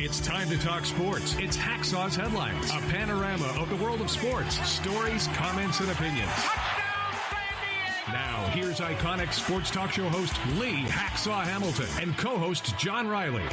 It's time to talk sports. It's Hacksaw's Headlines, a panorama of the world of sports, stories, comments, and opinions. Now, here's iconic sports talk show host Lee Hacksaw Hamilton and co-host John Riley.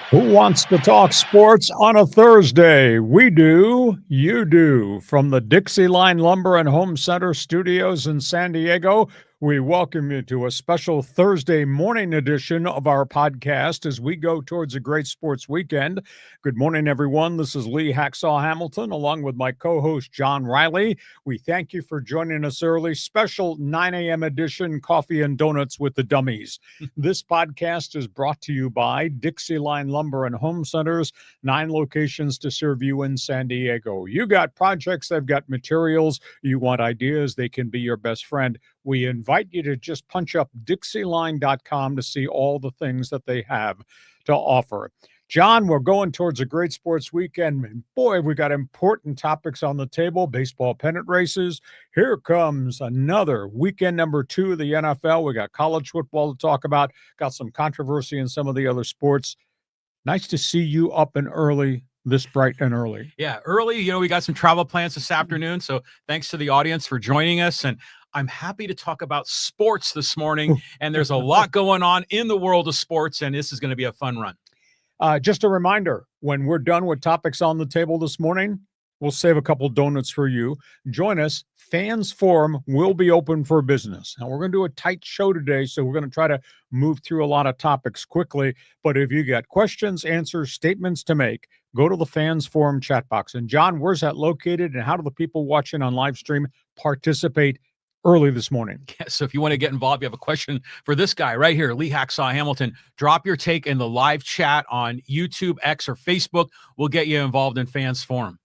Who wants to talk sports on a Thursday? We do. You do. From the Dixieline Lumber and Home Center studios in San Diego, we welcome you to a special Thursday morning edition of our podcast as we go towards a great sports weekend. Good morning, everyone. This is Lee Hacksaw Hamilton, along with my co-host John Riley. We thank you for joining us early. Special 9 a.m. edition, coffee and donuts with the Dummies. This podcast is brought to you by Dixieline Lumber and Home Centers, 9 locations to serve you in San Diego. You got projects, they've got materials, you want ideas, they can be your best friend. We invite you to just punch up Dixieline.com to see all the things that they have to offer. John, we're going towards a great sports weekend. And boy, we got important topics on the table. Baseball pennant races. Here comes another weekend number 2 of the NFL. We got college football to talk about. Got some controversy in some of the other sports. Nice to see you up and early. This bright and early. Yeah, early. You know, we got some travel plans this afternoon. So thanks to the audience for joining us. And I'm happy to talk about sports this morning. And there's a lot going on in the world of sports. And this is going to be a fun run. Just a reminder, when we're done with topics on the table this morning, we'll save a couple donuts for you. Join us. Fans Forum will be open for business. Now, we're going to do a tight show today, so we're going to try to move through a lot of topics quickly. But if you got questions, answers, statements to make, go to the Fans Forum chat box. And, John, where's that located, and how do the people watching on live stream participate early this morning? Yeah, so if you want to get involved, you have a question for this guy right here, Lee Hacksaw Hamilton, drop your take in the live chat on YouTube, X, or Facebook. We'll get you involved in Fans Forum.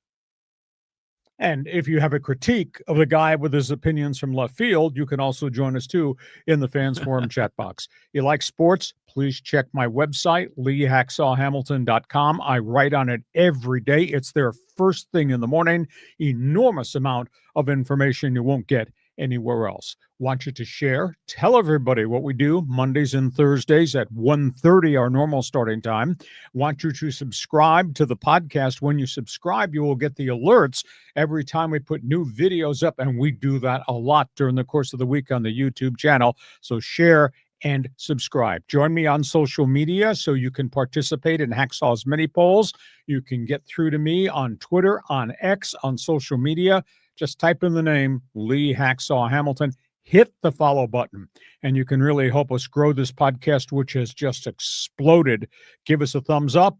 And if you have a critique of the guy with his opinions from left field, you can also join us, too, in the Fans Forum chat box. You like sports? Please check my website, leehacksawhamilton.com. I write on it every day. It's there first thing in the morning. Enormous amount of information you won't get anywhere else. Want you to share. Tell everybody what we do Mondays and Thursdays at 1:30, our normal starting time. Want you to subscribe to the podcast. When you subscribe, you will get the alerts every time we put new videos up, and we do that a lot during the course of the week on the YouTube channel. So share and subscribe. Join me on social media so you can participate in Hacksaw's mini polls. You can get through to me on Twitter, on X, on social media. Just type in the name Lee Hacksaw Hamilton, hit the follow button, and you can really help us grow this podcast, which has just exploded. Give us a thumbs up,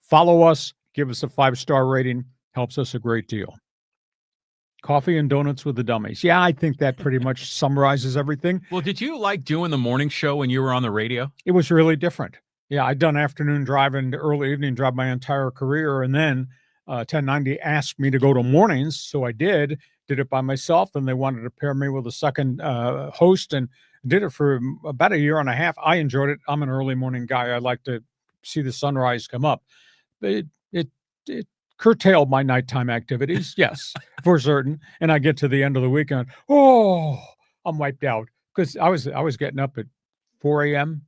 follow us, give us a 5-star rating, helps us a great deal. Coffee and donuts with the Dummies. Yeah, I think that pretty much summarizes everything. Well, did you like doing the morning show when you were on the radio? It was really different. Yeah, I'd done afternoon drive and early evening drive my entire career, and then 1090 asked me to go to mornings, so I did it by myself, and they wanted to pair me with a second host, and did it for about a year and a half. I enjoyed it. I'm an early morning guy. I like to see the sunrise come up. It curtailed my nighttime activities, yes, for certain. And I get to the end of the weekend, I'm wiped out, because I was getting up at 4 a.m.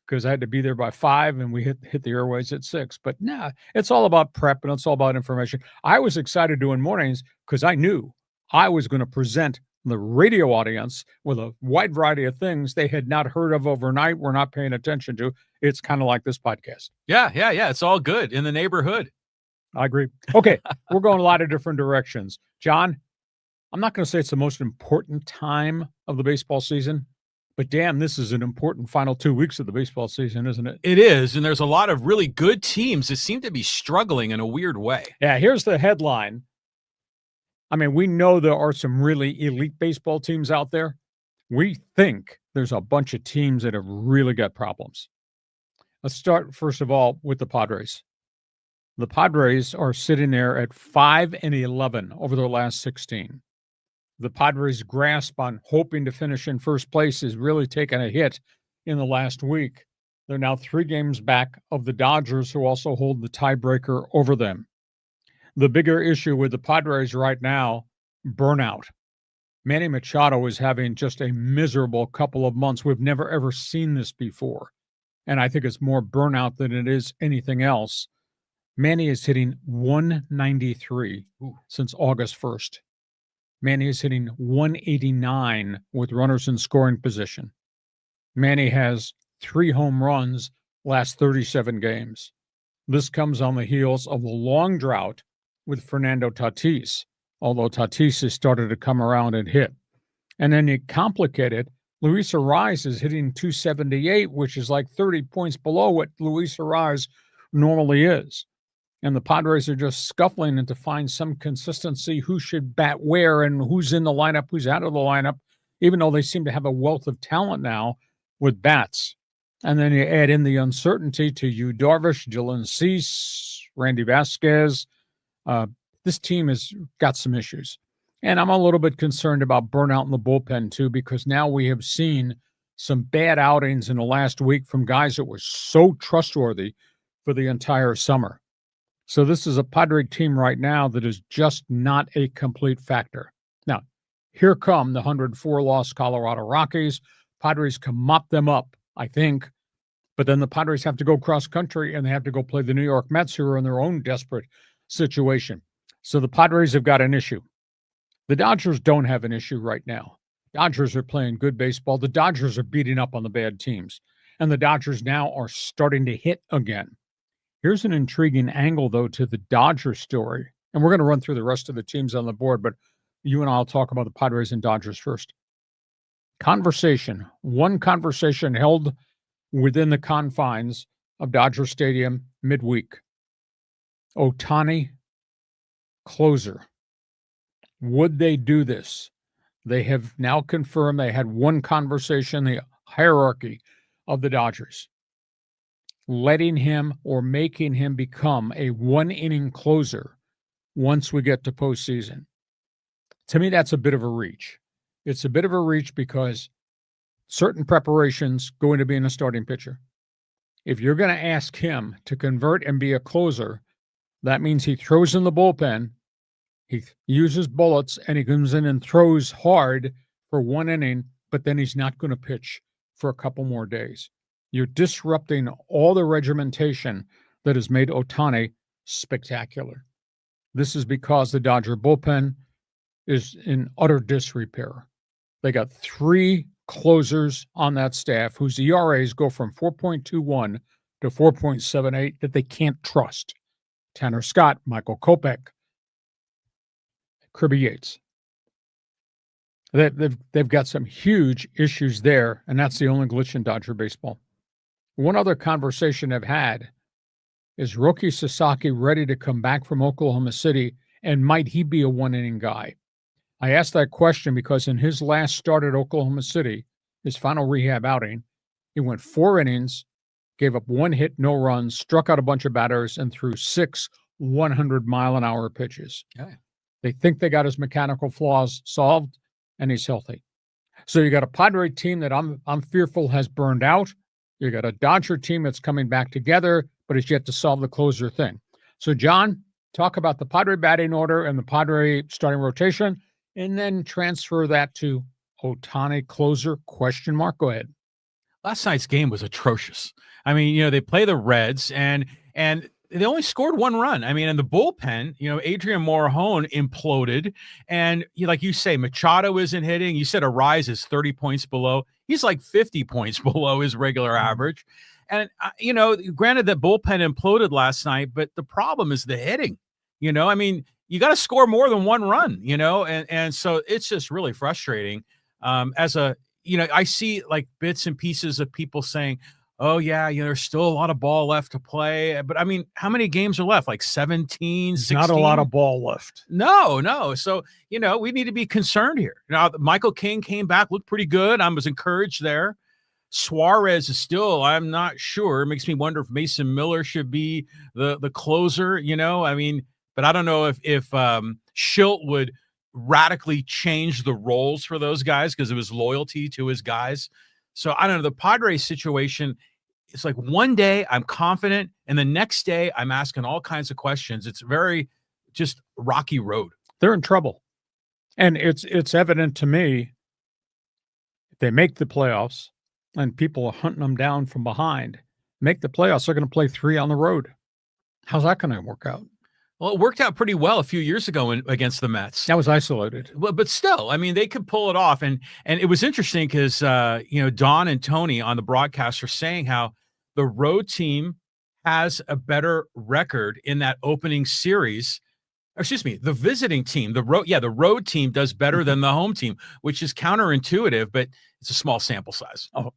because I had to be there by 5, and we hit the airways at 6. But nah, it's all about prep, and it's all about information. I was excited doing mornings because I knew I was going to present the radio audience with a wide variety of things they had not heard of overnight, were not paying attention to. It's kind of like this podcast. Yeah. It's all good in the neighborhood. I agree. Okay, we're going a lot of different directions. John, I'm not going to say it's the most important time of the baseball season, but damn, this is an important final 2 weeks of the baseball season, isn't it? It is, and there's a lot of really good teams that seem to be struggling in a weird way. Yeah, here's the headline. I mean, we know there are some really elite baseball teams out there. We think there's a bunch of teams that have really got problems. Let's start, first of all, with the Padres. The Padres are sitting there at 5-11 over their last 16. The Padres' grasp on hoping to finish in first place is really taking a hit in the last week. They're now 3 games back of the Dodgers, who also hold the tiebreaker over them. The bigger issue with the Padres right now, burnout. Manny Machado is having just a miserable couple of months. We've never, ever seen this before. and I think it's more burnout than it is anything else. Manny is hitting 193 since August 1st. Manny is hitting 189 with runners in scoring position. Manny has 3 home runs last 37 games. This comes on the heels of a long drought with Fernando Tatis, although Tatis has started to come around and hit. And then you complicate it, Luis Arraez is hitting 278, which is like 30 points below what Luis Arraez normally is. And the Padres are just scuffling and to find some consistency, who should bat where and who's in the lineup, who's out of the lineup, even though they seem to have a wealth of talent now with bats. And then you add in the uncertainty to Yu Darvish, Dylan Cease, Randy Vasquez. This team has got some issues. And I'm a little bit concerned about burnout in the bullpen, too, because now we have seen some bad outings in the last week from guys that were so trustworthy for the entire summer. So this is a Padre team right now that is just not a complete factor. Now, here come the 104-loss Colorado Rockies. Padres can mop them up, I think. But then the Padres have to go cross-country, and they have to go play the New York Mets, who are in their own desperate situation. So the Padres have got an issue. The Dodgers don't have an issue right now. Dodgers are playing good baseball. The Dodgers are beating up on the bad teams. And the Dodgers now are starting to hit again. Here's an intriguing angle, though, to the Dodgers story. And we're going to run through the rest of the teams on the board, but you and I will talk about the Padres and Dodgers first. One conversation held within the confines of Dodger Stadium midweek. Ohtani, closer. Would they do this? They have now confirmed they had one conversation, the hierarchy of the Dodgers, letting him or making him become a one-inning closer once we get to postseason. To me, that's a bit of a reach. It's a bit of a reach because certain preparations go into being a starting pitcher. If you're going to ask him to convert and be a closer, that means he throws in the bullpen, he uses bullets, and he comes in and throws hard for one inning, but then he's not going to pitch for a couple more days. You're disrupting all the regimentation that has made Ohtani spectacular. This is because the Dodger bullpen is in utter disrepair. They got 3 closers on that staff whose ERAs go from 4.21 to 4.78 that they can't trust. Tanner Scott, Michael Kopech, Kirby Yates. They've got some huge issues there, and that's the only glitch in Dodger baseball. One other conversation I've had is Roki Sasaki ready to come back from Oklahoma City, and might he be a one-inning guy? I asked that question because in his last start at Oklahoma City, his final rehab outing, he went 4 innings, gave up 1 hit, no runs, struck out a bunch of batters, and threw 6 100-mile-an-hour pitches. Yeah. They think they got his mechanical flaws solved, and he's healthy. So you got a Padre team that I'm fearful has burned out. You got a Dodger team that's coming back together, but it's yet to solve the closer thing. So, John, talk about the Padre batting order and the Padre starting rotation, and then transfer that to Ohtani closer, ? Go ahead. Last night's game was atrocious. I mean, they play the Reds and they only scored 1 run. I mean, in the bullpen, Adrian Morejon imploded. And like you say, Machado isn't hitting. You said Arraez is 30 points below. He's like 50 points below his regular average. And, granted that bullpen imploded last night, but the problem is the hitting. I mean, you got to score more than 1 run, and so it's just really frustrating. I see like bits and pieces of people saying, oh, yeah, there's still a lot of ball left to play. But, I mean, how many games are left? Like 17, 16? Not a lot of ball left. No. So, we need to be concerned here. Now, Michael King came back, looked pretty good. I was encouraged there. Suarez is still, I'm not sure. It makes me wonder if Mason Miller should be the closer, I mean, but I don't know if Schilt would radically change the roles for those guys because of his loyalty to his guys. So I don't know. The Padres situation, it's like one day I'm confident and the next day I'm asking all kinds of questions. It's very just rocky road. They're in trouble. And it's evident to me they make the playoffs and people are hunting them down from behind. make the playoffs, they're going to play 3 on the road. How's that going to work out? Well, it worked out pretty well a few years ago against the Mets. That was isolated. Well, but still, I mean, they could pull it off. And it was interesting because, Don and Tony on the broadcast are saying how the road team has a better record in that opening series. Excuse me, the visiting team, the road team does better than the home team, which is counterintuitive, but it's a small sample size. Oh,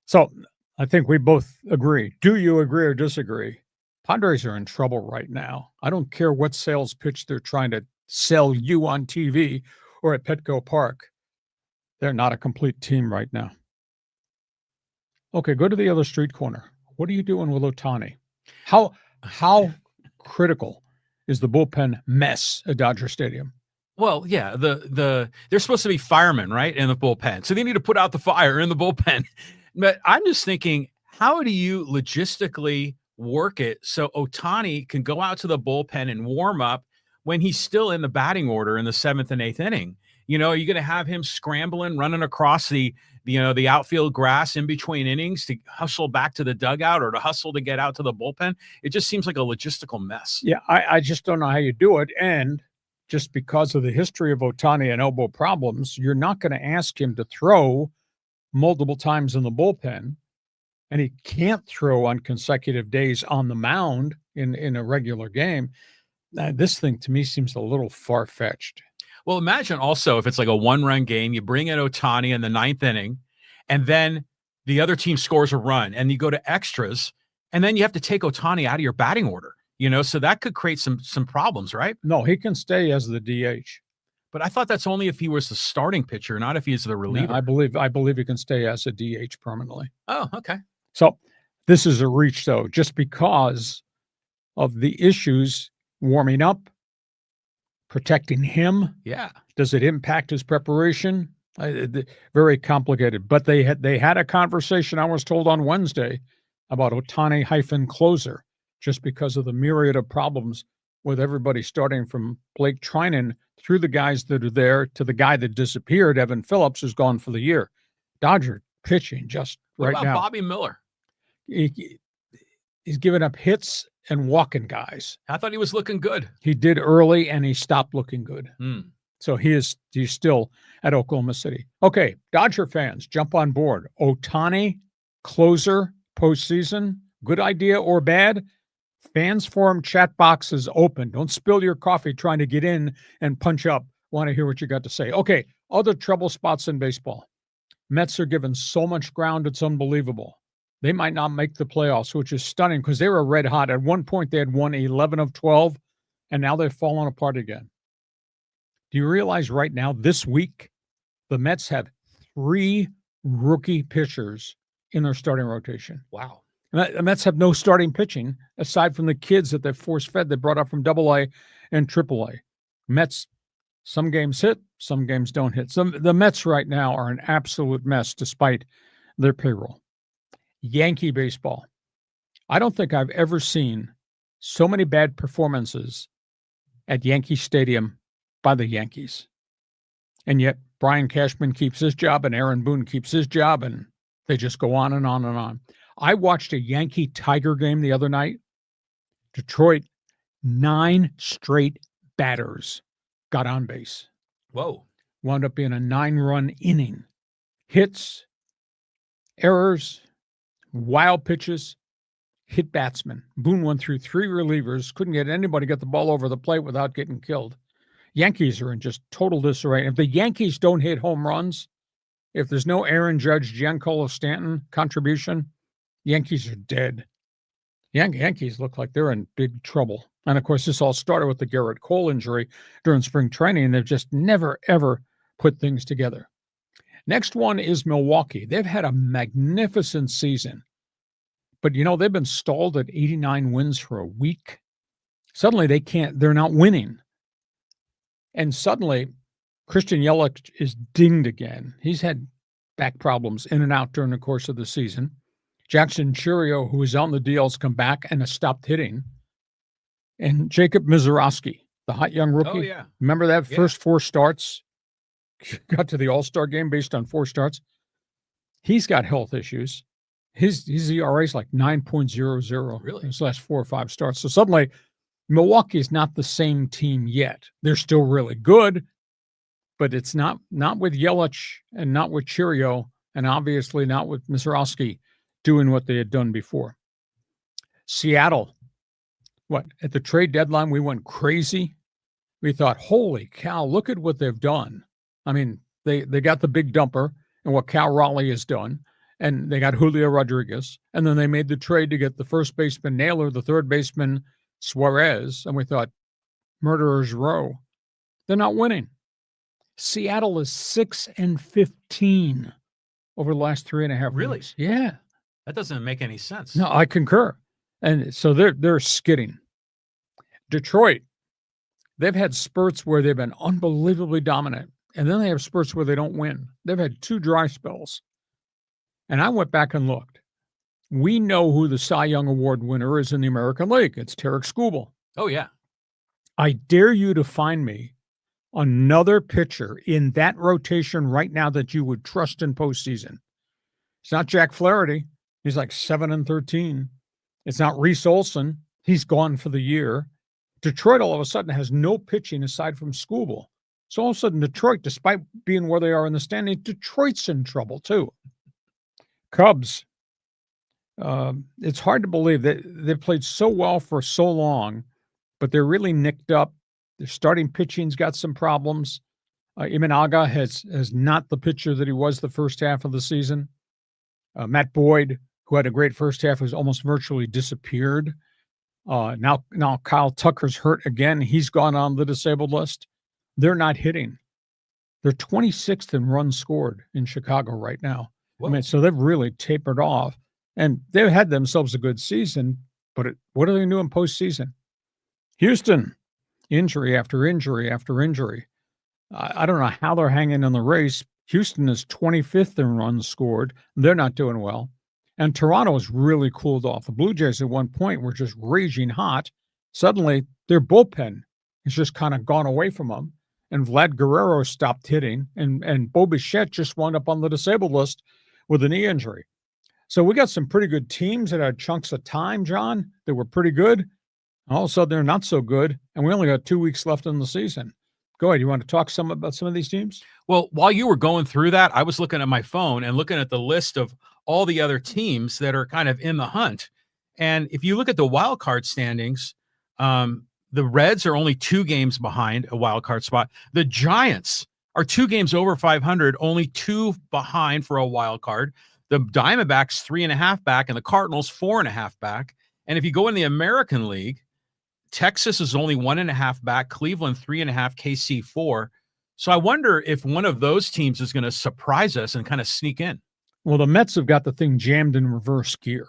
so I think we both agree. Do you agree or disagree? Padres are in trouble right now. I don't care what sales pitch they're trying to sell you on TV or at Petco Park. They're not a complete team right now. Okay, go to the other street corner. What are you doing with Ohtani? How critical is the bullpen mess at Dodger Stadium? Well, yeah, they're supposed to be firemen, right, in the bullpen. So they need to put out the fire in the bullpen. But I'm just thinking, how do you logistically work it so Ohtani can go out to the bullpen and warm up when he's still in the batting order in the 7th and 8th inning? Are you going to have him scrambling, running across the outfield grass in between innings to hustle back to the dugout or to hustle to get out to the bullpen? It just seems like a logistical mess. Yeah, I just don't know how you do it. And just because of the history of Ohtani and elbow problems, you're not going to ask him to throw multiple times in the bullpen. And he can't throw on consecutive days on the mound in a regular game. This thing to me seems a little far-fetched. Well, imagine also if it's like a 1-run game, you bring in Ohtani in the 9th inning, and then the other team scores a run, and you go to extras, and then you have to take Ohtani out of your batting order. So that could create some problems, right? No, he can stay as the DH. But I thought that's only if he was the starting pitcher, not if he's the reliever. No, I believe he can stay as a DH permanently. Oh, okay. So this is a reach, though, just because of the issues warming up, protecting him. Yeah. Does it impact his preparation? Very complicated. But they had a conversation, I was told on Wednesday, about Ohtani-closer, just because of the myriad of problems with everybody starting from Blake Trinan through the guys that are there to the guy that disappeared, Evan Phillips, who's gone for the year. Dodger pitching just what right about now. Bobby Miller? He's given up hits and walking guys. I thought he was looking good. He did early, and he stopped looking good. So he's still at Oklahoma City. Okay, Dodger fans, jump on board. Ohtani, closer, postseason, good idea or bad? Fans Forum chat box is open. Don't spill your coffee trying to get in and punch up. Want to hear what you got to say. Okay, other trouble spots in baseball. Mets are given so much ground, it's unbelievable. They might not make the playoffs, which is stunning because they were red hot. At one point, they had won 11 of 12, and now they've fallen apart again. Do you realize right now, this week, the Mets have 3 rookie pitchers in their starting rotation? Wow. The Mets have no starting pitching aside from the kids that they've force-fed. They brought up from AA and AAA. Mets, some games hit, some games don't hit. The Mets right now are an absolute mess despite their payroll. Yankee baseball. I don't think I've ever seen so many bad performances at Yankee Stadium by the Yankees. And yet Brian Cashman keeps his job and Aaron Boone keeps his job, and they just go on and on and on. I watched a Yankee Tiger game the other night. Detroit, 9 straight batters got on base. Whoa. Wound up being a 9-run inning. Hits, errors, wild pitches, hit batsmen. Boone went through 3 relievers, couldn't get anybody get the ball over the plate without getting killed. Yankees are in just total disarray. If the Yankees don't hit home runs, if there's no Aaron Judge, Giancarlo Stanton contribution, Yankees are dead. Yankees look like they're in big trouble. And, of course, this all started with the Garrett Cole injury during spring training, and they've just never, ever put things together. Next one is Milwaukee. They've had a magnificent season. But, they've been stalled at 89 wins for a week. Suddenly they're not winning. And suddenly Christian Yelich is dinged again. He's had back problems in and out during the course of the season. Jackson Chourio, who is on the DL, has come back and has stopped hitting. And Jacob Mizorowski, the hot young rookie. Oh, yeah. Remember that first 4 starts? Got to the All-Star game based on 4 starts. He's got health issues. His ERA is like 9.00. Really? His last 4 or 5 starts. So suddenly, Milwaukee is not the same team yet. They're still really good, but it's not with Yelich and not with Cheerio, and obviously not with Mizorowski doing what they had done before. Seattle, at the trade deadline, we went crazy. We thought, holy cow, look at what they've done. I mean, they got the big dumper and what Cal Raleigh has done, and they got Julio Rodriguez, and then they made the trade to get the first baseman Naylor, the third baseman Suarez, and we thought, murderer's row. They're not winning. Seattle is 6-15 over the last 3.5 Really? weeks. Yeah. That doesn't make any sense. No, I concur. And so they're skidding. Detroit, they've had spurts where they've been unbelievably dominant, and then they have spurts where they don't win. They've had 2 dry spells. And I went back and looked. We know who the Cy Young Award winner is in the American League. It's Tarek Skubal. Oh, yeah. I dare you to find me another pitcher in that rotation right now that you would trust in postseason. It's not Jack Flaherty. He's like 7-13. It's not Reese Olson. He's gone for the year. Detroit all of a sudden has no pitching aside from Skubal. So all of a sudden Detroit, despite being where they are in the standings, Detroit's in trouble too. Cubs. It's hard to believe that they've played so well for so long, but they're really nicked up. Their starting pitching's got some problems. Imanaga has not the pitcher that he was the first half of the season. Matt Boyd, who had a great first half, has almost virtually disappeared. Now Kyle Tucker's hurt again. He's gone on the disabled list. They're not hitting. They're 26th in runs scored in Chicago right now. Whoa. I mean, so they've really tapered off, and they've had themselves a good season, but what are they doing postseason? Houston, injury after injury after injury. I don't know how they're hanging in the race. Houston is 25th in runs scored. They're not doing well. And Toronto has really cooled off. The Blue Jays at one point were just raging hot. Suddenly, their bullpen has just kind of gone away from them. And Vlad Guerrero stopped hitting. And Bo Bichette just wound up on the disabled list with a knee injury. So we got some pretty good teams that had chunks of time, John, that were pretty good. All of a sudden, they're not so good. And we only got 2 weeks left in the season. Go ahead. You want to talk about some of these teams? Well, while you were going through that, I was looking at my phone and looking at the list of all the other teams that are kind of in the hunt. And if you look at the wild card standings, the Reds are only 2 games behind a wild card spot. The Giants are 2 games over 500, only 2 behind for a wild card. The Diamondbacks 3.5 back, and the Cardinals 4.5 back. And if you go in the American League, Texas is only 1.5 back, Cleveland 3.5, KC 4. So I wonder if one of those teams is going to surprise us and kind of sneak in. Well, the Mets have got the thing jammed in reverse gear.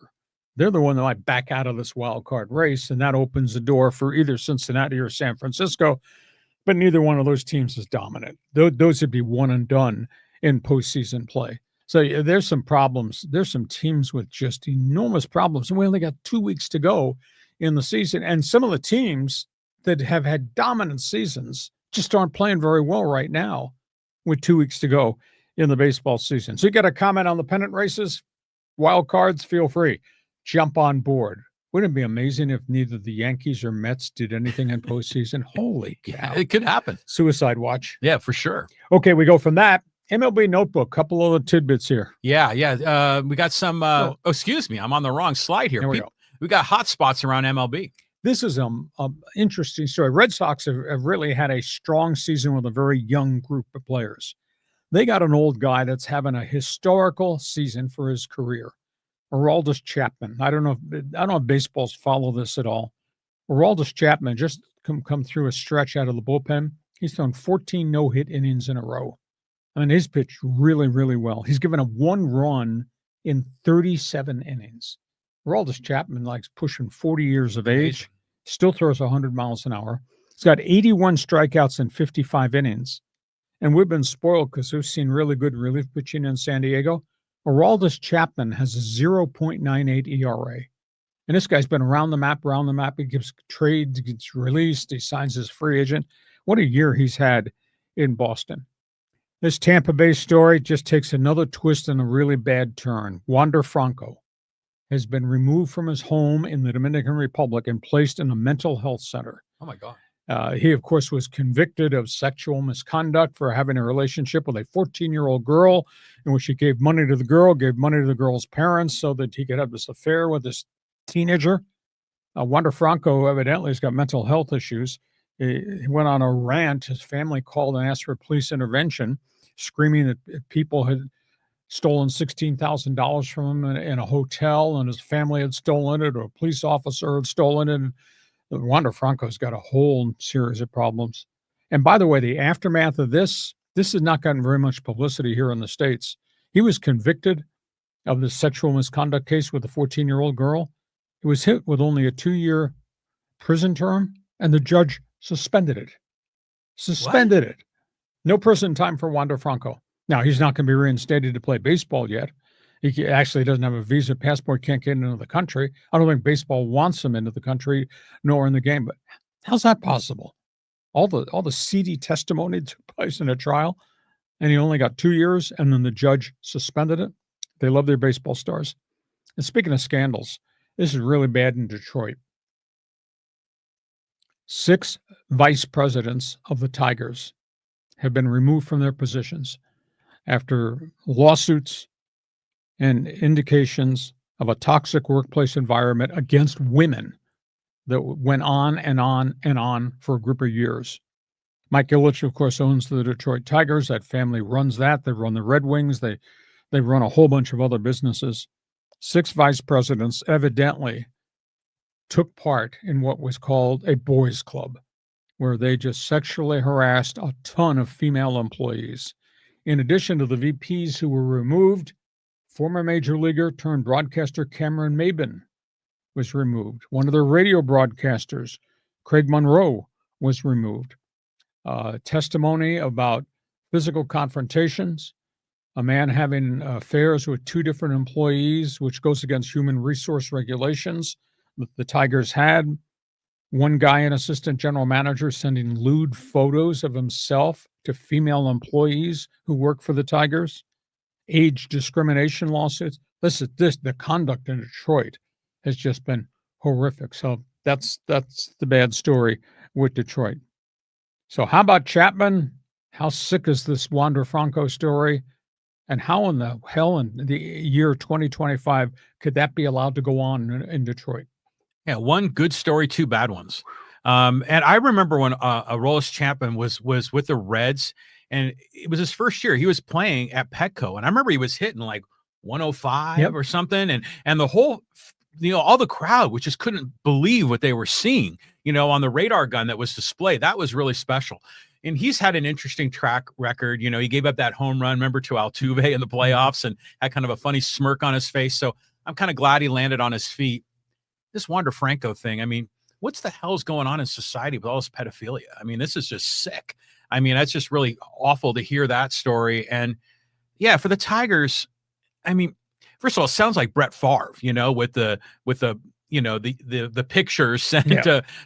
They're the one that might back out of this wild card race, and that opens the door for either Cincinnati or San Francisco. But neither one of those teams is dominant. Those would be one and done in postseason play. So there's some problems. There's some teams with just enormous problems, and we only got 2 weeks to go in the season. And some of the teams that have had dominant seasons just aren't playing very well right now with 2 weeks to go in the baseball season. So you got a comment on the pennant races, wild cards, feel free. Jump on board. Wouldn't it be amazing if neither the Yankees or Mets did anything in postseason? Holy cow. Yeah, it could happen. Suicide watch. Yeah, for sure. Okay, we go from that. MLB Notebook, couple other tidbits here. Yeah. We got some, excuse me, I'm on the wrong slide here. We got hot spots around MLB. This is an interesting story. Red Sox have really had a strong season with a very young group of players. They got an old guy that's having a historical season for his career. Aroldis Chapman. I don't know if baseballs follow this at all. Aroldis Chapman just come through a stretch out of the bullpen. He's thrown 14 no-hit innings in a row. I mean, he's pitched really, really well. He's given up 1 run in 37 innings. Aroldis Chapman, like, pushing 40 years of age, still throws 100 miles an hour. He's got 81 strikeouts in 55 innings. And we've been spoiled because we've seen really good relief pitching in San Diego. Aroldis Chapman has a 0.98 ERA. And this guy's been around the map. He gives trades, gets released, he signs his free agent. What a year he's had in Boston. This Tampa Bay story just takes another twist and a really bad turn. Wander Franco. has been removed from his home in the Dominican Republic and placed in a mental health center. Oh, my God. He, of course, was convicted of sexual misconduct for having a relationship with a 14-year-old girl in which he gave money to the girl, gave money to the girl's parents so that he could have this affair with this teenager. Wander Franco evidently has got mental health issues. He went on a rant. His family called and asked for police intervention, screaming that people had stolen $16,000 from him in a hotel, and his family had stolen it, or a police officer had stolen it. Wander Franco's got a whole series of problems. And by the way, the aftermath of this has not gotten very much publicity here in the States. He was convicted of the sexual misconduct case with a 14-year-old girl. He was hit with only a 2-year prison term, and the judge suspended it. Suspended it. No prison time for Wander Franco. Now, he's not going to be reinstated to play baseball yet. He actually doesn't have a visa, passport, can't get into the country. I don't think baseball wants him into the country, nor in the game. But how's that possible? All the seedy testimony that took place in a trial, and he only got 2 years, and then the judge suspended it. They love their baseball stars. And speaking of scandals, this is really bad in Detroit. 6 vice presidents of the Tigers have been removed from their positions after lawsuits and indications of a toxic workplace environment against women that went on and on and on for a group of years. Mike Ilitch, of course, owns the Detroit Tigers. That family runs that. They run the Red Wings. They run a whole bunch of other businesses. 6 vice presidents evidently took part in what was called a boys' club, where they just sexually harassed a ton of female employees. In addition to the VPs who were removed, former major leaguer turned broadcaster Cameron Maybin was removed. One of their radio broadcasters, Craig Monroe, was removed. Testimony about physical confrontations, a man having affairs with 2 different employees, which goes against human resource regulations that the Tigers had. One guy, an assistant general manager, sending lewd photos of himself to female employees who work for the Tigers. Age discrimination lawsuits. The conduct in Detroit has just been horrific. So that's the bad story with Detroit. So how about Chapman? How sick is this Wander Franco story? And how in the hell in the year 2025 could that be allowed to go on in Detroit? Yeah, 1 good story, 2 bad ones. And I remember when Aroldis Chapman was with the Reds, and it was his first year. He was playing at Petco, and I remember he was hitting like 105 or something, and the whole, all the crowd, which just couldn't believe what they were seeing, on the radar gun that was displayed. That was really special. And he's had an interesting track record. He gave up that home run, remember, to Altuve in the playoffs, and had kind of a funny smirk on his face. So I'm kind of glad he landed on his feet. This Wander Franco thing, I mean, what's the hell's going on in society with all this pedophilia? I mean, this is just sick. I mean, that's just really awful to hear that story. And yeah, for the Tigers, I mean, first of all, it sounds like Brett Favre, with the pictures sent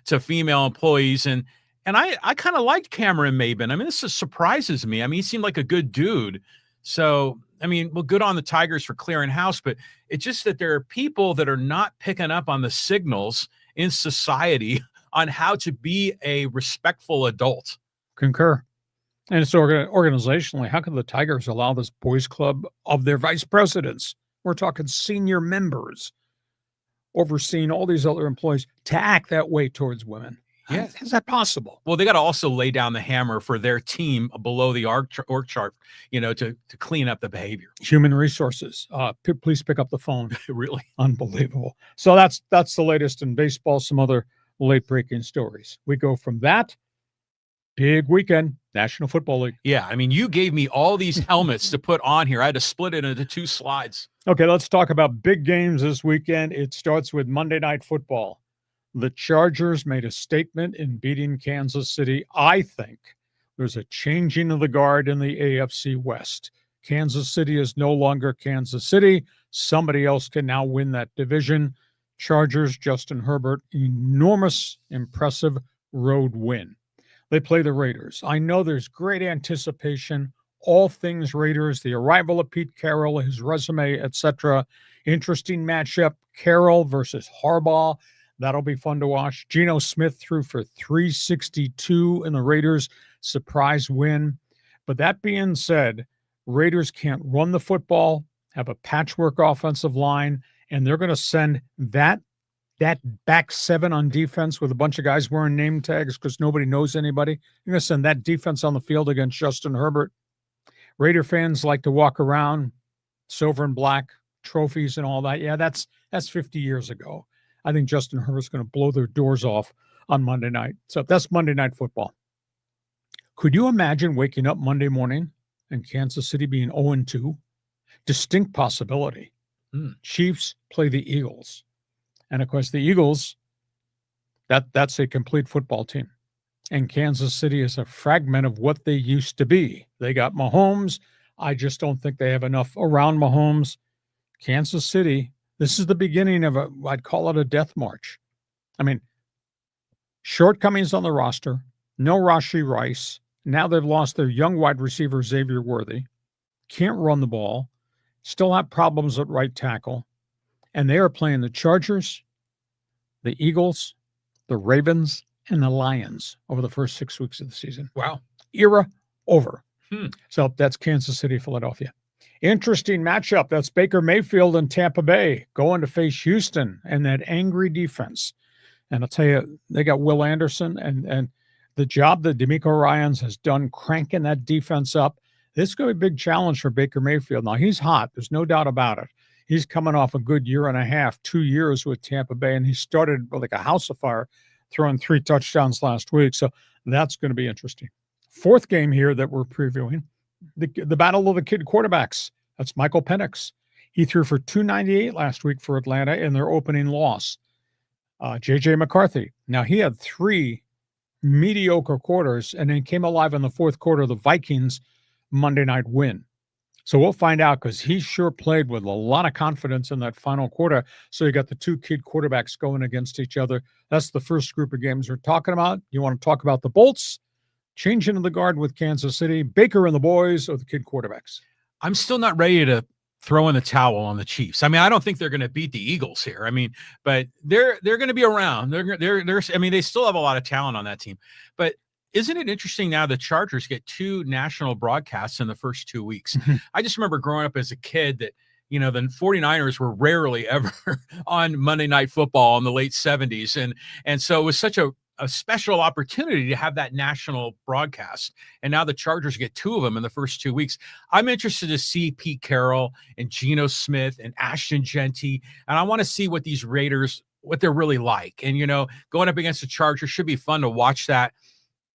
to female employees. And I kind of liked Cameron Maybin. I mean, this just surprises me. I mean, he seemed like a good dude. So, I mean, well, good on the Tigers for clearing house, but it's just that there are people that are not picking up on the signals in society on how to be a respectful adult. Concur. And so organizationally, how can the Tigers allow this boys club of their vice presidents, we're talking senior members, overseeing all these other employees, to act that way towards women? Yeah. How is that possible? Well, they got to also lay down the hammer for their team below the org chart, to clean up the behavior. Human resources. Please pick up the phone. Really unbelievable. So that's the latest in baseball. Some other late breaking stories. We go from that big weekend, National Football League. Yeah, I mean, you gave me all these helmets to put on here. I had to split it into 2 slides. Okay, let's talk about big games this weekend. It starts with Monday Night Football. The Chargers made a statement in beating Kansas City. I think there's a changing of the guard in the AFC West. Kansas City is no longer Kansas City. Somebody else can now win that division. Chargers, Justin Herbert, enormous, impressive road win. They play the Raiders. I know there's great anticipation all things Raiders, the arrival of Pete Carroll, his resume, etc. Interesting matchup, Carroll versus Harbaugh. That'll be fun to watch. Geno Smith threw for 362 in the Raiders' surprise win. But that being said, Raiders can't run the football, have a patchwork offensive line, and they're going to send that back seven on defense with a bunch of guys wearing name tags because nobody knows anybody. You're going to send that defense on the field against Justin Herbert. Raider fans like to walk around silver and black trophies and all that. Yeah, that's 50 years ago. I think Justin Herbert's going to blow their doors off on Monday night. So that's Monday Night Football. Could you imagine waking up Monday morning and Kansas City being 0-2? Distinct possibility. Chiefs play the Eagles. And, of course, the Eagles, that's a complete football team. And Kansas City is a fragment of what they used to be. They got Mahomes. I just don't think they have enough around Mahomes. Kansas City, this is the beginning of I'd call it a death march. I mean, shortcomings on the roster, no Rashee Rice. Now they've lost their young wide receiver, Xavier Worthy. Can't run the ball. Still have problems at right tackle. And they are playing the Chargers, the Eagles, the Ravens, and the Lions over the first 6 weeks of the season. Wow. Era over. So that's Kansas City, Philadelphia. Interesting matchup. That's Baker Mayfield and Tampa Bay going to face Houston and that angry defense. And I'll tell you, they got Will Anderson and the job that DeMeco Ryans has done cranking that defense up. This is going to be a big challenge for Baker Mayfield. Now, he's hot. There's no doubt about it. He's coming off a good year and a half, 2 years with Tampa Bay, and he started like a house of fire, throwing 3 touchdowns last week. So that's going to be interesting. Fourth game here that we're previewing, the battle of the kid quarterbacks. That's Michael Penix. He threw for 298 last week for Atlanta in their opening loss. J.J. McCarthy. Now, he had 3 mediocre quarters and then came alive in the fourth quarter of the Vikings Monday night win. So we'll find out because he sure played with a lot of confidence in that final quarter. So you got the 2 kid quarterbacks going against each other. That's the first group of games we're talking about. You want to talk about the Bolts, changing of the guard with Kansas City, Baker and the boys, or the kid quarterbacks? I'm still not ready to throw in the towel on the Chiefs. I mean, I don't think they're going to beat the Eagles here. I mean, but they're going to be around. I mean, they still have a lot of talent on that team. But isn't it interesting now the Chargers get 2 national broadcasts in the first 2 weeks? I just remember growing up as a kid that, the 49ers were rarely ever on Monday Night Football in the late 70s. And so it was such a special opportunity to have that national broadcast. And now the Chargers get 2 of them in the first 2 weeks. I'm interested to see Pete Carroll and Geno Smith and Ashton Genty. And I want to see what these Raiders, what they're really like. And, going up against the Chargers should be fun to watch that.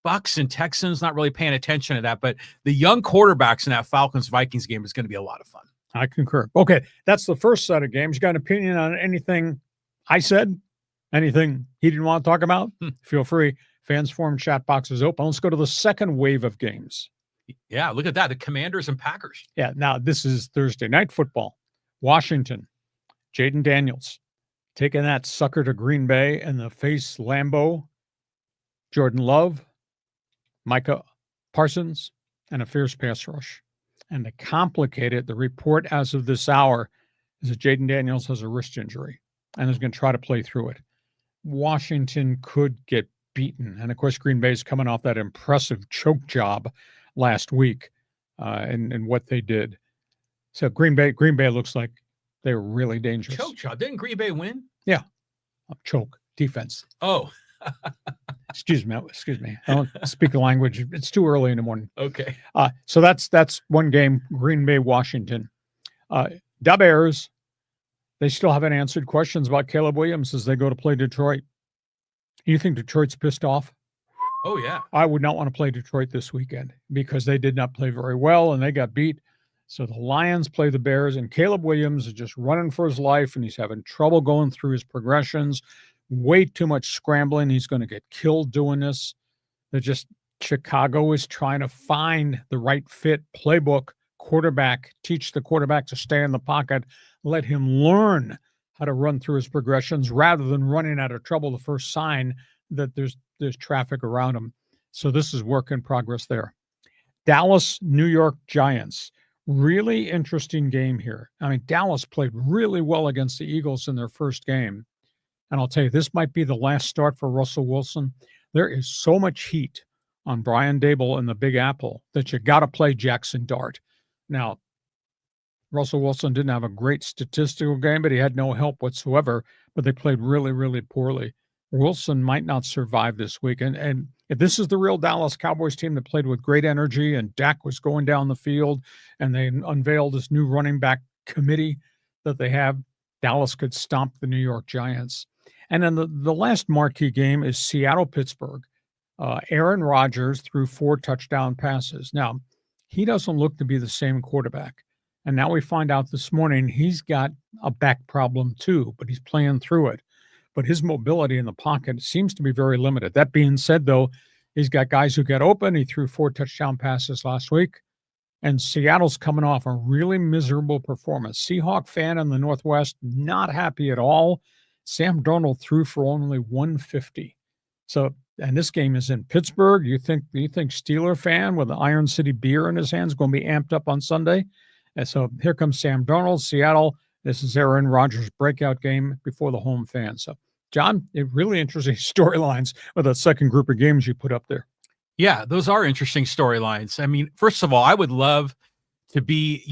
Bucks and Texans, not really paying attention to that, but the young quarterbacks in that Falcons-Vikings game is going to be a lot of fun. I concur. Okay, that's the first set of games. You got an opinion on anything I said? Anything he didn't want to talk about? Feel free. Fans Forum chat box is open. Let's go to the second wave of games. Yeah, look at that. The Commanders and Packers. Yeah, now this is Thursday Night Football. Washington, Jaden Daniels taking that sucker to Green Bay and the face Lambeau, Jordan Love, Micah Parsons, and a fierce pass rush. And to complicate it, the report as of this hour is that Jaden Daniels has a wrist injury and is going to try to play through it. Washington could get beaten. And, of course, Green Bay is coming off that impressive choke job last week and what they did. So Green Bay looks like they're really dangerous. Choke job. Didn't Green Bay win? Yeah. Choke. Defense. Oh. Excuse me. I don't speak the language. It's too early in the morning. Okay. So that's one game, Green Bay, Washington. Da Bears, they still haven't answered questions about Caleb Williams as they go to play Detroit. You think Detroit's pissed off? Oh, yeah. I would not want to play Detroit this weekend because they did not play very well and they got beat. So the Lions play the Bears, and Caleb Williams is just running for his life, and he's having trouble going through his progressions. Way too much scrambling. He's going to get killed doing this. Chicago is trying to find the right fit playbook quarterback, teach the quarterback to stay in the pocket, let him learn how to run through his progressions rather than running out of trouble the first sign that there's traffic around him. So this is work in progress there. Dallas, New York Giants. Really interesting game here. I mean, Dallas played really well against the Eagles in their first game. And I'll tell you, this might be the last start for Russell Wilson. There is so much heat on Brian Daboll and the Big Apple that you got to play Jackson Dart. Now, Russell Wilson didn't have a great statistical game, but he had no help whatsoever. But they played really, really poorly. Wilson might not survive this week. And if this is the real Dallas Cowboys team that played with great energy and Dak was going down the field and they unveiled this new running back committee that they have, Dallas could stomp the New York Giants. And then the last marquee game is Seattle-Pittsburgh. Aaron Rodgers threw 4 touchdown passes. Now, he doesn't look to be the same quarterback. And now we find out this morning he's got a back problem too, but he's playing through it. But his mobility in the pocket seems to be very limited. That being said, though, he's got guys who get open. He threw 4 touchdown passes last week. And Seattle's coming off a really miserable performance. Seahawk fan in the Northwest, not happy at all. Sam Darnold threw for only 150. So, and this game is in Pittsburgh. Do you think Steeler fan with the Iron City beer in his hands is going to be amped up on Sunday? And so here comes Sam Darnold, Seattle. This is Aaron Rodgers' breakout game before the home fans. So, John, really interesting storylines with that second group of games you put up there. Yeah, those are interesting storylines. I mean, first of all, I would love to be,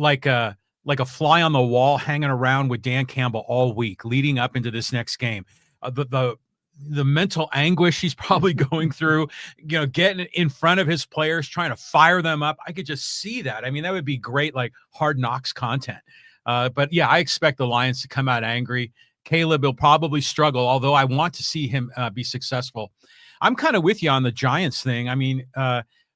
like a fly on the wall hanging around with Dan Campbell all week leading up into this next game. The mental anguish he's probably going through, getting in front of his players, trying to fire them up. I could just see that. I mean, that would be great, like Hard Knocks content. But yeah, I expect the Lions to come out angry. Caleb will probably struggle, although I want to see him be successful. I'm kind of with you on the Giants thing. I mean,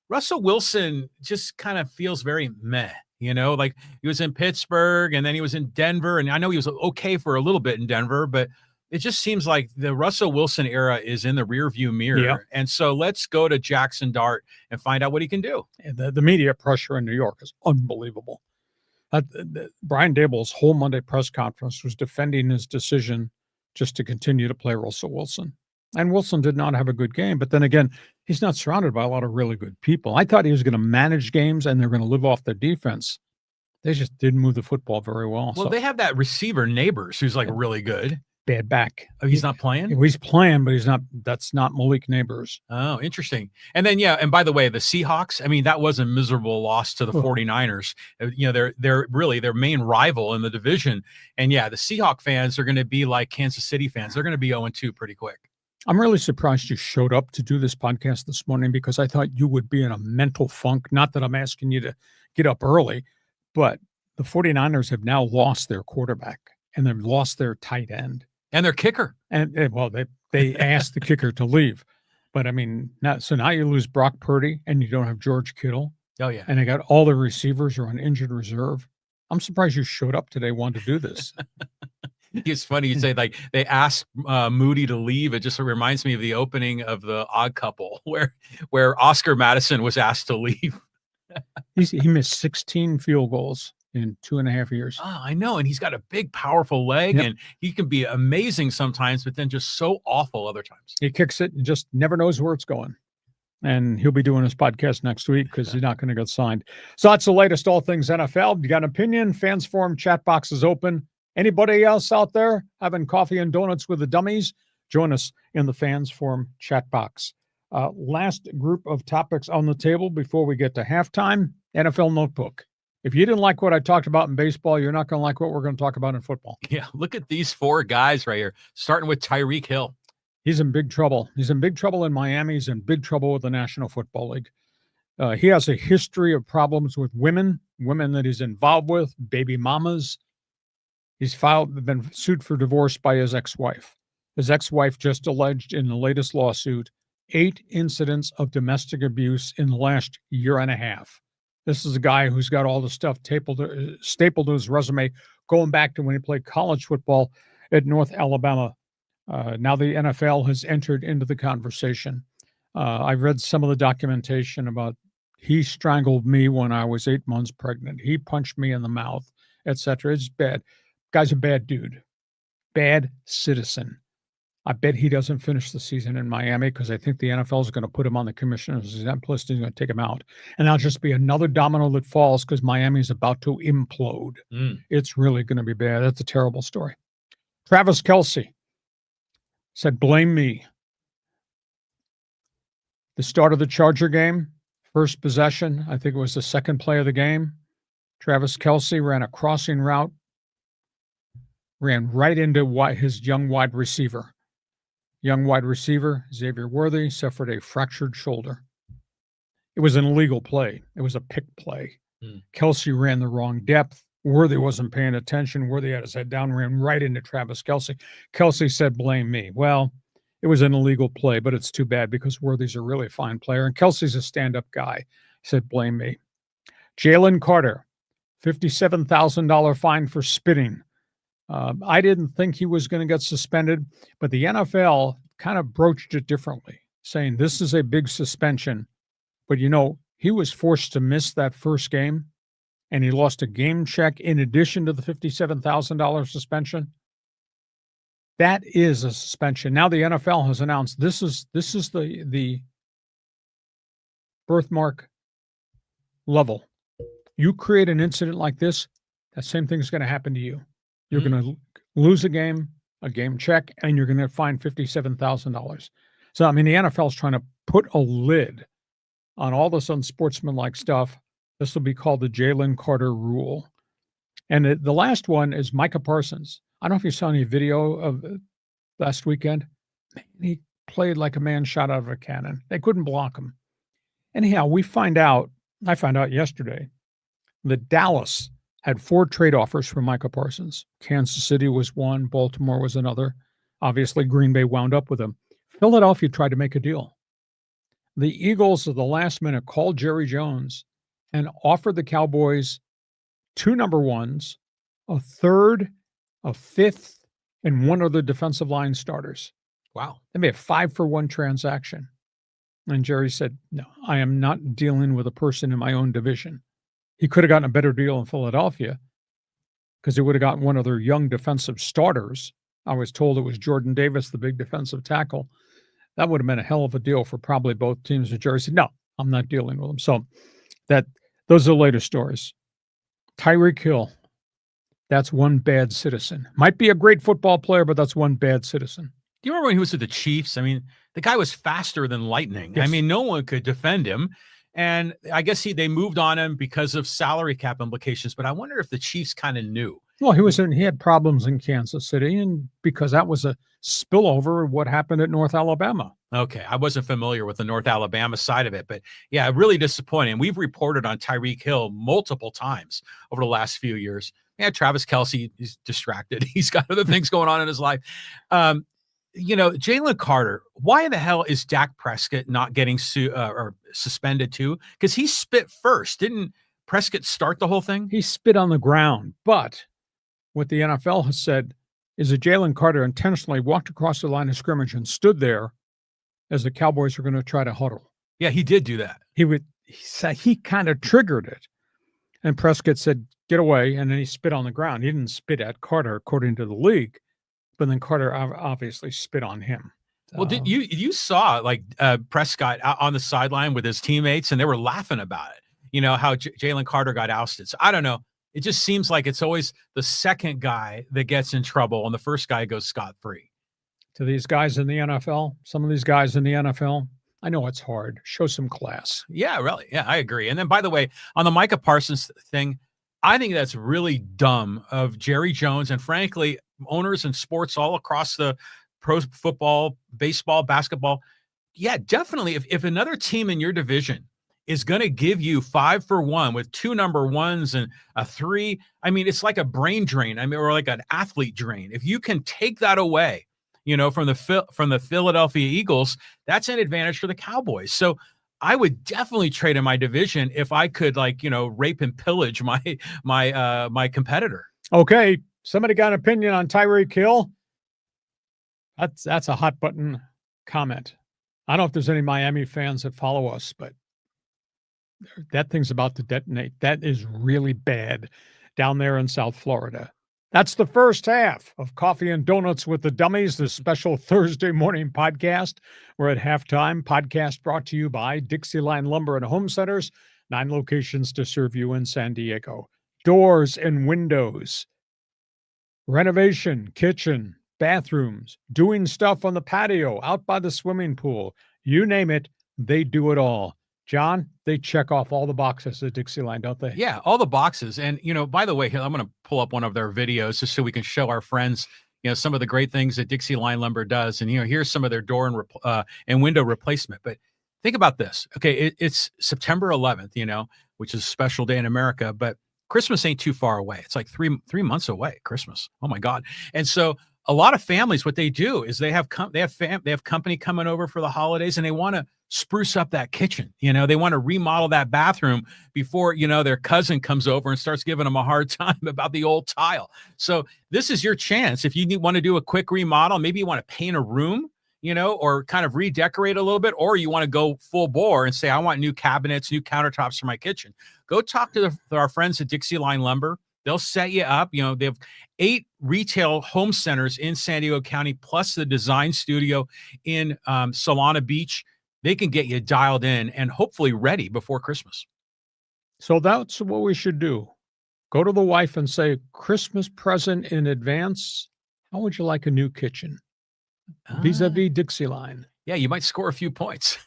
Russell Wilson just kind of feels very meh. Like he was in Pittsburgh and then he was in Denver. And I know he was okay for a little bit in Denver, but it just seems like the Russell Wilson era is in the rearview mirror. Yeah. And so let's go to Jackson Dart and find out what he can do. And the media pressure in New York is unbelievable. Brian Daboll's whole Monday press conference was defending his decision just to continue to play Russell Wilson. And Wilson did not have a good game. But then again, he's not surrounded by a lot of really good people. I thought he was going to manage games and they're going to live off their defense. They just didn't move the football very well. Well, they have that receiver Neighbors who's like really good. Bad back. Oh, he's not playing? He's playing, but that's not Malik Neighbors. Oh, interesting. And then, yeah, and by the way, the Seahawks, I mean, that was a miserable loss to the 49ers. They're really their main rival in the division. And yeah, the Seahawk fans are going to be like Kansas City fans. They're going to be 0-2 pretty quick. I'm really surprised you showed up to do this podcast this morning because I thought you would be in a mental funk. Not that I'm asking you to get up early, but the 49ers have now lost their quarterback and they've lost their tight end. And their kicker. And well, they asked the kicker to leave. But I mean, now you lose Brock Purdy and you don't have George Kittle. Oh, yeah. And they got all the receivers are on injured reserve. I'm surprised you showed up today, wanted to do this. It's funny you say like they asked Moody to leave. It just reminds me of the opening of The Odd Couple where Oscar Madison was asked to leave. He missed 16 field goals in 2.5 years. Oh, I know. And he's got a big, powerful leg and he can be amazing sometimes, but then just so awful other times. He kicks it and just never knows where it's going. And he'll be doing his podcast next week because he's not going to get signed. So that's the latest all things NFL. You got an opinion? Fans Forum chat box is open. Anybody else out there having coffee and donuts with the dummies? Join us in the Fans Forum chat box. Last group of topics on the table before we get to halftime, NFL Notebook. If you didn't like what I talked about in baseball, you're not going to like what we're going to talk about in football. Yeah, look at these 4 guys right here, starting with Tyreek Hill. He's in big trouble. He's in big trouble in Miami. He's in big trouble with the National Football League. He has a history of problems with women that he's involved with, baby mamas. He's been sued for divorce by his ex-wife. His ex-wife just alleged in the latest lawsuit 8 incidents of domestic abuse in the last 1.5 years. This is a guy who's got all the stuff stapled to his resume going back to when he played college football at North Alabama. Now the NFL has entered into the conversation. I've read some of the documentation about he strangled me when I was 8 months pregnant. He punched me in the mouth, etc. It's bad. Guy's a bad dude, bad citizen. I bet he doesn't finish the season in Miami because I think the NFL is going to put him on the commissioner's exempt list and he's going to take him out. And that'll just be another domino that falls because Miami is about to implode. It's really going to be bad. That's a terrible story. Travis Kelce said, blame me. The start of the Charger game, first possession, I think it was the second play of the game. Travis Kelce ran a crossing route, ran right into his young wide receiver. Young wide receiver, Xavier Worthy, suffered a fractured shoulder. It was an illegal play. It was a pick play. Kelce ran the wrong depth. Worthy wasn't paying attention. Worthy had his head down, ran right into Travis Kelce. Kelce said, blame me. Well, it was an illegal play, but it's too bad because Worthy's a really fine player, and Kelce's a stand-up guy. He said, blame me. Jalen Carter, $57,000 fine for spitting. I didn't think he was going to get suspended, but the NFL kind of broached it differently, saying this is a big suspension. But, he was forced to miss that first game, and he lost a game check in addition to the $57,000 suspension. That is a suspension. Now the NFL has announced this is the birthmark level. You create an incident like this, that same thing is going to happen to you. You're going to lose a game check, and you're going to fine $57,000. So, the NFL is trying to put a lid on all this unsportsmanlike stuff. This will be called the Jalen Carter rule. And the last one is Micah Parsons. I don't know if you saw any video of last weekend. He played like a man shot out of a cannon. They couldn't block him. Anyhow, I found out yesterday that Dallas had 4 trade offers for Micah Parsons. Kansas City was one. Baltimore was another. Obviously, Green Bay wound up with him. Philadelphia tried to make a deal. The Eagles at the last minute called Jerry Jones and offered the Cowboys 2 number ones, a third, a fifth, and 1 other defensive line starters. Wow. They made a 5-for-1 transaction. And Jerry said, no, I am not dealing with a person in my own division. He could have gotten a better deal in Philadelphia because he would have gotten 1 of their young defensive starters. I was told it was Jordan Davis, the big defensive tackle. That would have been a hell of a deal for probably both teams. And Jerry said, no, I'm not dealing with him. So those are the latest stories. Tyreek Hill, that's one bad citizen. Might be a great football player, but that's one bad citizen. Do you remember when he was with the Chiefs? The guy was faster than lightning. Yes. No one could defend him. And I guess they moved on him because of salary cap implications. But I wonder if the Chiefs kind of knew. Well, he had problems in Kansas City, and because that was a spillover of what happened at North Alabama. Okay, I wasn't familiar with the North Alabama side of it, but yeah, really disappointing. We've reported on Tyreek Hill multiple times over the last few years. Yeah, Travis Kelce, he's distracted. He's got other things going on in his life. Jalen Carter, why the hell is Dak Prescott not getting or suspended too? Because he spit first. Didn't Prescott start the whole thing? He spit on the ground. But what the NFL has said is that Jalen Carter intentionally walked across the line of scrimmage and stood there as the Cowboys were going to try to huddle. Yeah, he did do that. He kind of triggered it. And Prescott said, get away. And then he spit on the ground. He didn't spit at Carter, according to the league. But then Carter obviously spit on him. Well, did you saw Prescott out on the sideline with his teammates, and they were laughing about it. How Jalen Carter got ousted. So I don't know. It just seems like it's always the second guy that gets in trouble, and the first guy goes scot-free. To these guys in the NFL, some of these guys in the NFL, I know it's hard. Show some class. Yeah, really. Yeah, I agree. And then, by the way, on the Micah Parsons thing, I think that's really dumb of Jerry Jones and, frankly, owners in sports all across the pro football, baseball, basketball. Yeah, definitely. If another team in your division is going to give you 5-for-1 with 2 number ones and a 3, it's like a brain drain. Or like an athlete drain. If you can take that away, from the Philadelphia Eagles, that's an advantage for the Cowboys. So I would definitely trade in my division if I could, rape and pillage my competitor. Okay. Somebody got an opinion on Tyreek Hill? That's a hot button comment. I don't know if there's any Miami fans that follow us, but that thing's about to detonate. That is really bad down there in South Florida. That's the first half of Coffee and Donuts with the Dummies, this special Thursday morning podcast. We're at halftime. Podcast brought to you by Dixieline Lumber and Home Centers, 9 locations to serve you in San Diego. Doors and windows, renovation, kitchen, bathrooms, doing stuff on the patio, out by the swimming pool. You name it, they do it all. John, they check off all the boxes at Dixieline, don't they? Yeah, all the boxes. And, by the way, I'm going to pull up one of their videos just so we can show our friends, some of the great things that Dixieline Lumber does. And, here's some of their door and window replacement. But think about this. Okay, it's September 11th, which is a special day in America, but Christmas ain't too far away. It's like three months away, Christmas. Oh, my God. And so a lot of families, what they do is they have company coming over for the holidays, and they want to spruce up that kitchen. They want to remodel that bathroom before, their cousin comes over and starts giving them a hard time about the old tile. So this is your chance. If you want to do a quick remodel, maybe you want to paint a room, or kind of redecorate a little bit, or you want to go full bore and say, I want new cabinets, new countertops for my kitchen. Go talk to our friends at Dixieline Lumber. They'll set you up. They have 8 retail home centers in San Diego County, plus the design studio in Solana Beach. They can get you dialed in and hopefully ready before Christmas. So that's what we should do. Go to the wife and say, Christmas present in advance. How would you like a new kitchen? Vis-a-vis Dixieline. Yeah, you might score a few points.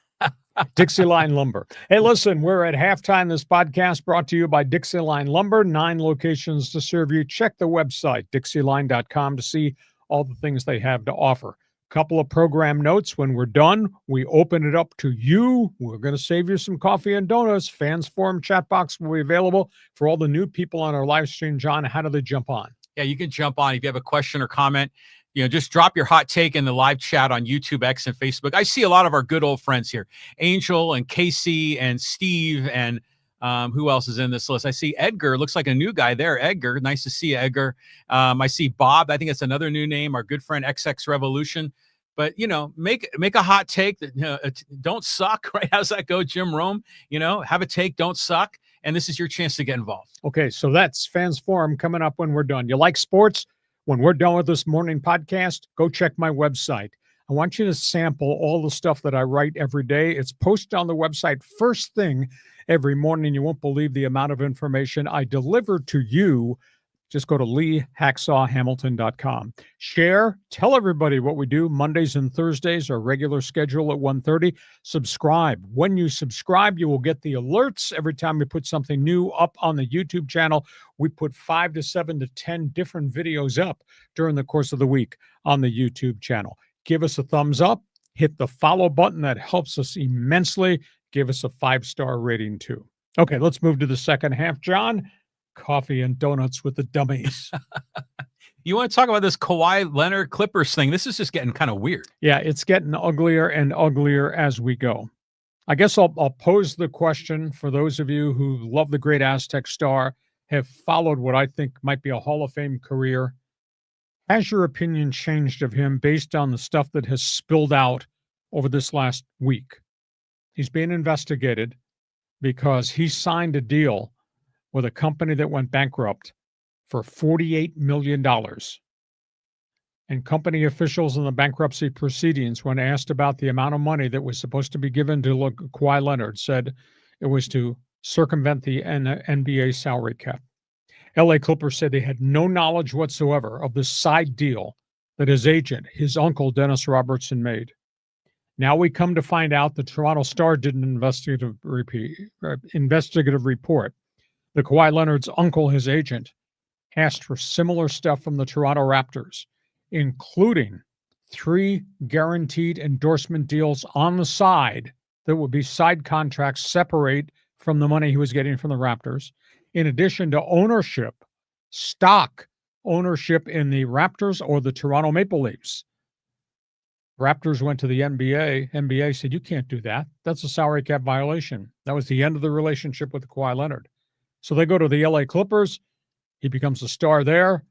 Dixieline Lumber. Hey, listen, we're at halftime. This podcast brought to you by Dixieline Lumber, 9 locations to serve you. Check the website, dixieline.com, to see all the things they have to offer. Couple of program notes. When we're done, we open it up to you. We're going to save you some coffee and donuts. Fans Forum chat box will be available for all the new people on our live stream. John, how do they jump on? Yeah, you can jump on if you have a question or comment. Just drop your hot take in the live chat on YouTube, X, and Facebook. I see a lot of our good old friends here. Angel and Casey and Steve and who else is in this list? I see Edgar. Looks like a new guy there. Edgar. Nice to see you, Edgar. I see Bob. I think it's another new name. Our good friend XX Revolution. But, make a hot take that don't suck, right? How's that go, Jim Rome? Have a take, don't suck. And this is your chance to get involved. Okay, so that's Fans Forum coming up when we're done. You like sports? When we're done with this morning podcast, go check my website. I want you to sample all the stuff that I write every day. It's posted on the website first thing every morning. You won't believe the amount of information I deliver to you. Just go to leehacksawhamilton.com. Share, tell everybody what we do. Mondays and Thursdays, our regular schedule at 1:30. Subscribe. When you subscribe, you will get the alerts every time we put something new up on the YouTube channel. We put 5 to 7 to 10 different videos up during the course of the week on the YouTube channel. Give us a thumbs up. Hit the follow button. That helps us immensely. Give us a 5-star rating too. Okay, let's move to the second half, John. Coffee and donuts with the Dummies. You want to talk about this Kawhi Leonard Clippers thing? This is just getting kind of weird. Yeah, it's getting uglier and uglier as we go. I guess I'll pose the question for those of you who love the great Aztec star, have followed what I think might be a Hall of Fame career. Has your opinion changed of him based on the stuff that has spilled out over this last week? He's being investigated because he signed a deal with a company that went bankrupt for $48 million. And company officials in the bankruptcy proceedings, when asked about the amount of money that was supposed to be given to Kawhi Leonard, said it was to circumvent the NBA salary cap. LA Clippers said they had no knowledge whatsoever of the side deal that his agent, his uncle, Dennis Robertson, made. Now we come to find out the Toronto Star did an investigative report. The Kawhi Leonard's uncle, his agent, asked for similar stuff from the Toronto Raptors, including 3 guaranteed endorsement deals on the side that would be side contracts separate from the money he was getting from the Raptors, in addition to ownership, stock ownership in the Raptors or the Toronto Maple Leafs. Raptors went to the NBA. NBA said, you can't do that. That's a salary cap violation. That was the end of the relationship with Kawhi Leonard. So they go to the LA Clippers. He becomes a star there.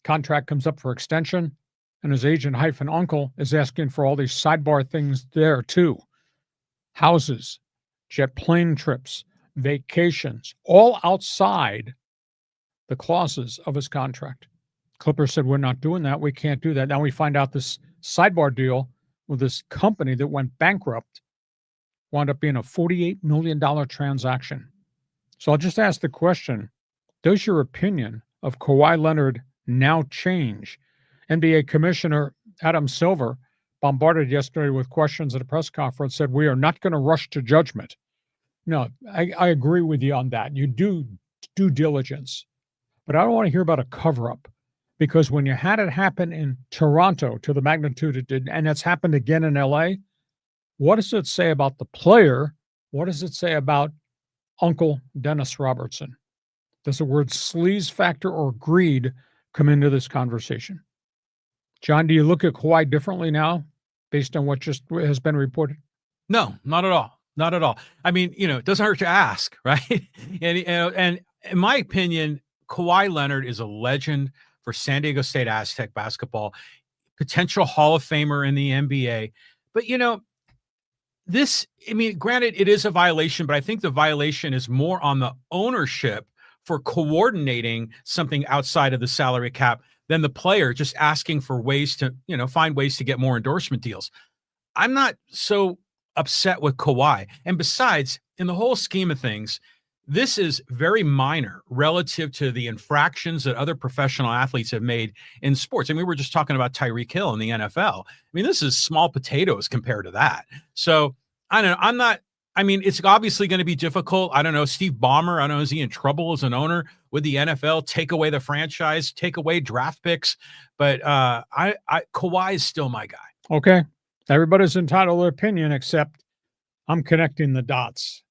Contract comes up for extension. And his agent hyphen uncle is asking for all these sidebar things there too. Houses, jet plane trips, vacations, all outside the clauses of his contract. Clippers said, we're not doing that. We can't do that. Now we find out this sidebar deal with this company that went bankrupt wound up being a $48 million transaction. So I'll just ask the question, does your opinion of Kawhi Leonard now change? NBA Commissioner Adam Silver, bombarded yesterday with questions at a press conference, said we are not going to rush to judgment. No, I agree with you on that. You do due diligence. But I don't want to hear about a cover-up, because when you had it happen in Toronto to the magnitude it did, and it's happened again in L.A., what does it say about the player? What does it say about Uncle Dennis Robertson? Does the word sleaze factor or greed come into this conversation? John, do you look at Kawhi differently now based on what just has been reported? No, not at all. Not at all. I mean, it doesn't hurt to ask, right? And in my opinion, Kawhi Leonard is a legend for San Diego State Aztec basketball, potential Hall of Famer in the NBA. But, granted, it is a violation, but I think the violation is more on the ownership for coordinating something outside of the salary cap than the player just asking for ways to, find ways to get more endorsement deals. I'm not so upset with Kawhi. And besides, in the whole scheme of things, this is very minor relative to the infractions that other professional athletes have made in sports. And we were just talking about Tyreek Hill in the NFL. I mean, this is small potatoes compared to that. So I don't know. It's obviously going to be difficult. I don't know. Steve Ballmer, I don't know, is he in trouble as an owner with the NFL? Take away the franchise, take away draft picks. But Kawhi is still my guy. Okay. Everybody's entitled to their opinion, except I'm connecting the dots.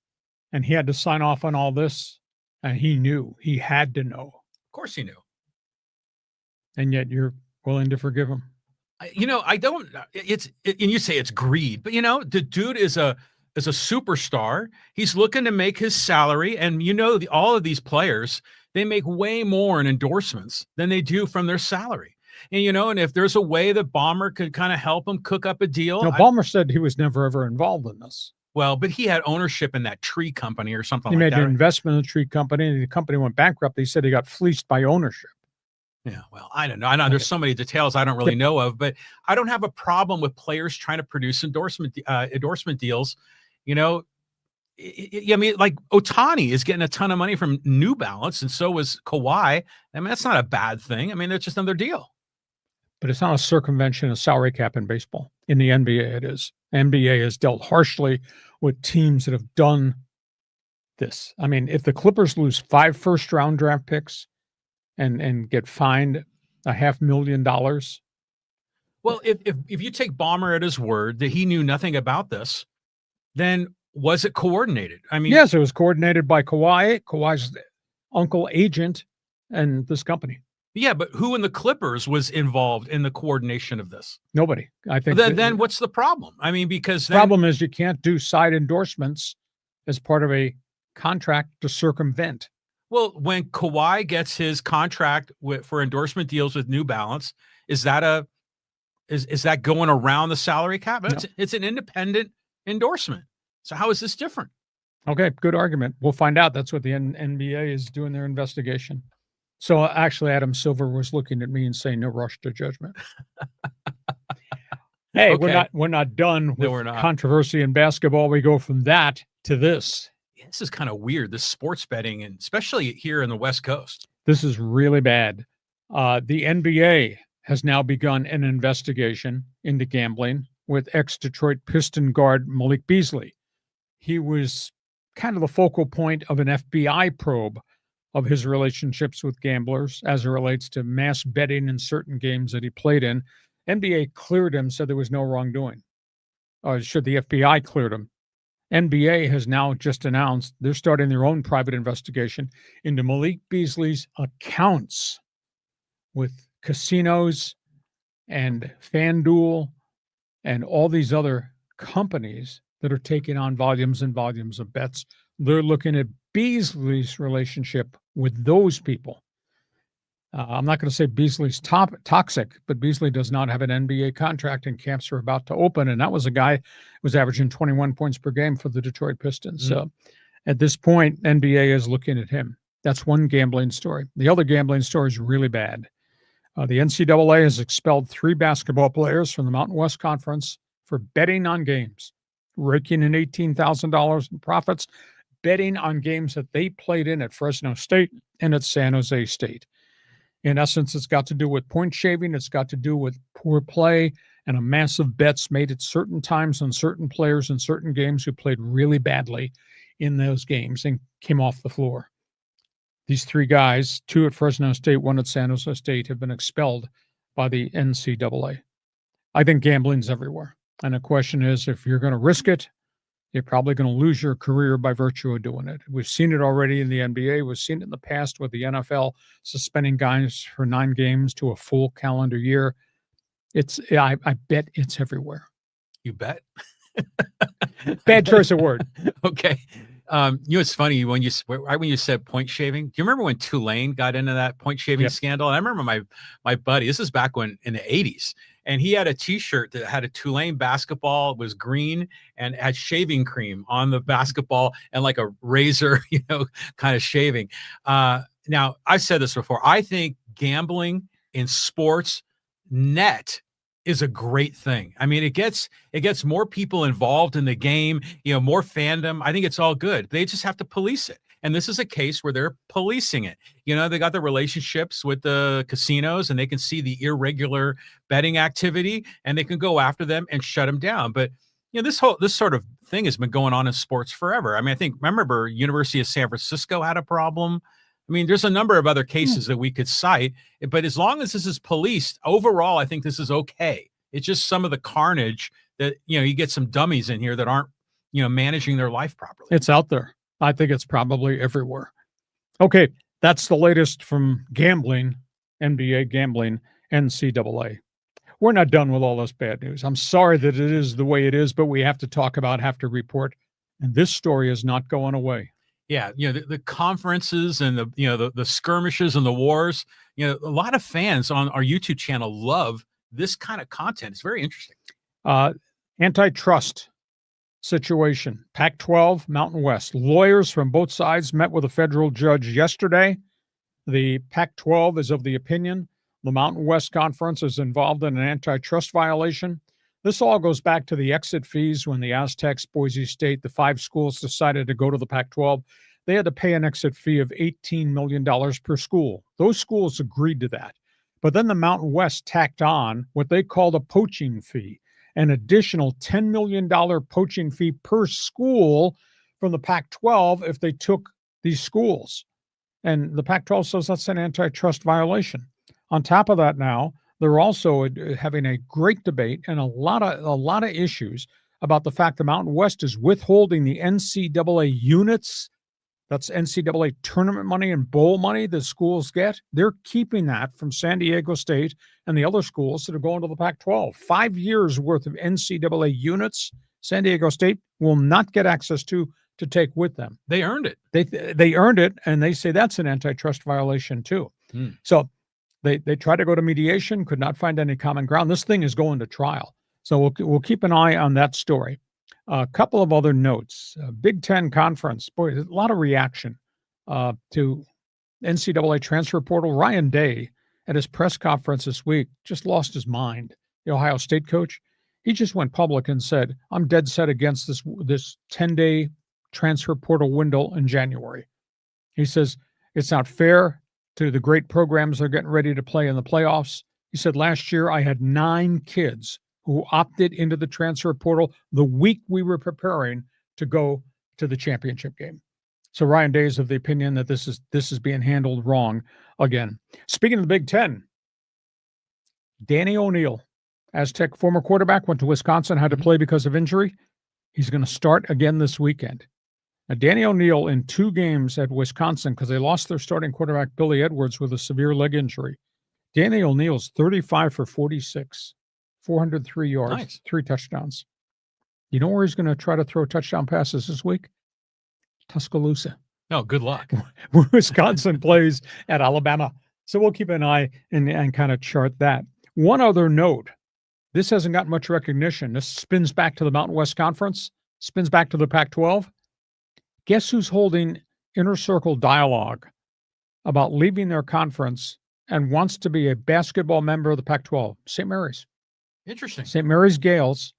And he had to sign off on all this, and he knew. He had to know. Of course he knew. And yet you're willing to forgive him. I don't. And you say it's greed, but the dude is a superstar. He's looking to make his salary, and all of these players, they make way more in endorsements than they do from their salary. And and if there's a way that Ballmer could kind of help him cook up a deal. Ballmer said he was never ever involved in this. Well, but he had ownership in that tree company or something like that. He made an investment in the tree company, and the company went bankrupt. He said he got fleeced by ownership. Yeah, well, I don't know. I know there's so many details I don't really know of, but I don't have a problem with players trying to produce endorsement deals. Like Ohtani is getting a ton of money from New Balance, and so was Kawhi. That's not a bad thing. That's just another deal. But it's not a circumvention of salary cap in baseball. In the NBA, it is. NBA has dealt harshly with teams that have done this. If the Clippers lose 5 first-round draft picks and get fined $500,000. Well, if you take Ballmer at his word that he knew nothing about this, then was it coordinated? Yes, it was coordinated by Kawhi's uncle, agent, and this company. Yeah, but who in the Clippers was involved in the coordination of this? Nobody. I think. Then what's the problem? Because the problem is you can't do side endorsements as part of a contract to circumvent. Well, when Kawhi gets his contract for endorsement deals with New Balance, is that going around the salary cap? No. It's an independent endorsement. So how is this different? Okay, good argument. We'll find out. That's what the NBA is doing their investigation. So actually, Adam Silver was looking at me and saying, "No rush to judgment." Hey, okay. we're not done with we're not. Controversy in basketball. We go from that to this. This is kind of weird. This sports betting, and especially here in the West Coast. This is really bad. The NBA has now begun an investigation into gambling with ex-Detroit Piston guard Malik Beasley. He was kind of the focal point of an FBI probe of his relationships with gamblers as it relates to mass betting in certain games that he played in. NBA cleared him, said there was no wrongdoing. Or should the FBI cleared him? NBA has now just announced they're starting their own private investigation into Malik Beasley's accounts with casinos and FanDuel and all these other companies that are taking on volumes and volumes of bets. They're looking at Beasley's relationship with those people. I'm not going to say Beasley's toxic, but Beasley does not have an NBA contract, and camps are about to open. And that was a guy who was averaging 21 points per game for the Detroit Pistons. So at this point, NBA is looking at him. That's one gambling story. The other gambling story is really bad. The NCAA has expelled 3 basketball players from the Mountain West Conference for betting on games, raking in $18,000 in profits, betting on games that they played in at Fresno State and at San Jose State. In essence, it's got to do with point shaving. It's got to do with poor play and a massive bets made at certain times on certain players in certain games who played really badly in those games and came off the floor. These 3 guys, 2 at Fresno State, 1 at San Jose State, have been expelled by the NCAA. I think gambling's everywhere. And the question is, if you're going to risk it, you're probably going to lose your career by virtue of doing it. We've seen it already in the NBA. We've seen it in the past with the NFL suspending guys for 9 games to a full calendar year. I bet it's everywhere. You bet? Bad choice of word. Okay. It's funny when you said point shaving. Do you remember when Tulane got into that point shaving scandal? And I remember my buddy. This is back when in the 80s, and he had a T-shirt that had a Tulane basketball. It was green and had shaving cream on the basketball and like a razor, kind of shaving. Now I've said this before. I think gambling in sports net is a great thing. I mean, it gets more people involved in the game, more fandom. I think it's all good. They just have to police it. And this is a case where they're policing it. They got the relationships with the casinos and they can see the irregular betting activity and they can go after them and shut them down. But, this sort of thing has been going on in sports forever. I mean, remember University of San Francisco had a problem. I mean, there's a number of other cases that we could cite, but as long as this is policed, overall, I think this is okay. It's just some of the carnage that, you get some dummies in here that aren't, managing their life properly. It's out there. I think it's probably everywhere. Okay, that's the latest from gambling, NBA gambling, NCAA. We're not done with all this bad news. I'm sorry that it is the way it is, but we have to talk about, have to report, and this story is not going away. Yeah, the conferences and the skirmishes and the wars, a lot of fans on our YouTube channel love this kind of content. It's very interesting. Antitrust situation, Pac-12, Mountain West. Lawyers from both sides met with a federal judge yesterday. The Pac-12 is of the opinion the Mountain West Conference is involved in an antitrust violation. This all goes back to the exit fees when the Aztecs, Boise State, the 5 schools decided to go to the Pac-12. They had to pay an exit fee of $18 million per school. Those schools agreed to that. But then the Mountain West tacked on what they called a poaching fee, an additional $10 million poaching fee per school from the Pac-12 if they took these schools. And the Pac-12 says that's an antitrust violation. On top of that now, they're also having a great debate and a lot of issues about the fact the Mountain West is withholding the NCAA units. That's NCAA tournament money and bowl money the schools get. They're keeping that from San Diego State and the other schools that are going to the Pac-12. 5 years worth of NCAA units, San Diego State will not get access to take with them. They earned it. They earned it, and they say that's an antitrust violation too. So they tried to go to mediation, could not find any common ground. This thing is going to trial. So we'll keep an eye on that story. A couple of other notes. Big Ten Conference. Boy, a lot of reaction to NCAA transfer portal. Ryan Day, at his press conference this week, just lost his mind. The Ohio State coach, he just went public and said, I'm dead set against this 10-day transfer portal window in January. He says, it's not fair to the great programs they're getting ready to play in the playoffs. He said, last year I had 9 kids who opted into the transfer portal the week we were preparing to go to the championship game. So Ryan Day is of the opinion that this is being handled wrong again. Speaking of the Big Ten, Danny O'Neal, Aztec former quarterback, went to Wisconsin, had to play because of injury. He's going to start again this weekend. Now, Danny O'Neal in 2 games at Wisconsin, because they lost their starting quarterback, Billy Edwards, with a severe leg injury. Danny O'Neal's 35 for 46, 403 yards, nice. 3 touchdowns. You know where he's going to try to throw touchdown passes this week? Tuscaloosa. Oh, good luck. Wisconsin plays at Alabama. So we'll keep an eye and kind of chart that. One other note. This hasn't got much recognition. This spins back to the Mountain West Conference, spins back to the Pac-12. Guess who's holding inner circle dialogue about leaving their conference and wants to be a basketball member of the Pac-12. St. Mary's. Interesting. St. Mary's Gales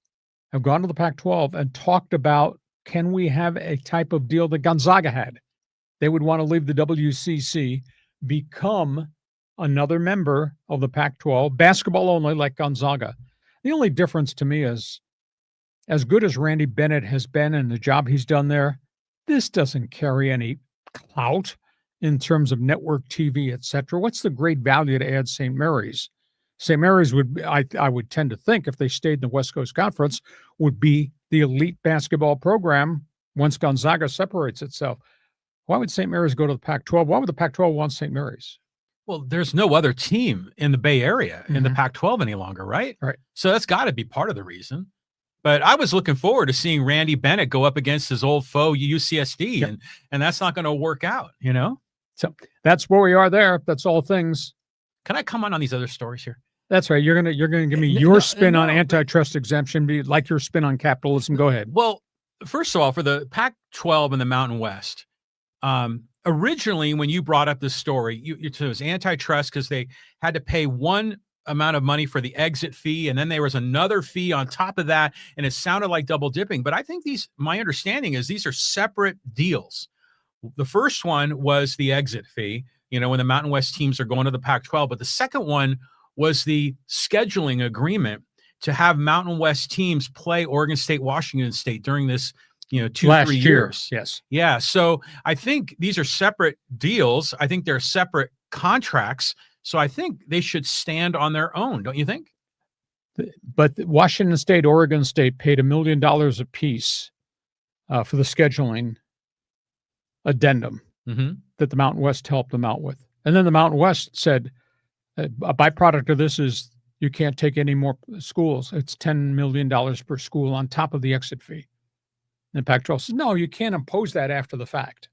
have gone to the Pac-12 and talked about, can we have a type of deal that Gonzaga had? They would want to leave the WCC, become another member of the Pac-12, basketball only like Gonzaga. The only difference to me is, as good as Randy Bennett has been and the job he's done there, this doesn't carry any clout in terms of network TV, et cetera. What's the great value to add St. Mary's? St. Mary's would, I would tend to think, if they stayed in the West Coast Conference, would be the elite basketball program once Gonzaga separates itself. Why would St. Mary's go to the Pac-12? Why would the Pac-12 want St. Mary's? Well, there's no other team in the Bay Area in the Pac-12 any longer, right? Right. So that's got to be part of the reason. But I was looking forward to seeing Randy Bennett go up against his old foe, UCSD, Yep. and that's not going to work out, you know? So that's where we are there. That's all things. Can I come on these other stories here? That's right. You're gonna give me your spin on antitrust exemption, be like your spin on capitalism. Go ahead. Well, first of all, for the Pac-12 and the Mountain West, originally when you brought up this story, it was antitrust because they had to pay one amount of money for the exit fee, and then there was another fee on top of that, and it sounded like double dipping. But I think my understanding is these are separate deals. The first one was the exit fee, when the Mountain West teams are going to the Pac-12, but the second one was the scheduling agreement to have Mountain West teams play Oregon State, Washington State during this, 2-3 years. Yes. Yeah. So I think these are separate deals. I think they're separate contracts. So I think they should stand on their own. Don't you think? But Washington State, Oregon State paid $1 million apiece for the scheduling addendum that the Mountain West helped them out with. And then the Mountain West said, a byproduct of this is you can't take any more schools. It's $10 million per school on top of the exit fee. And Pac-12 says, no, you can't impose that after the fact.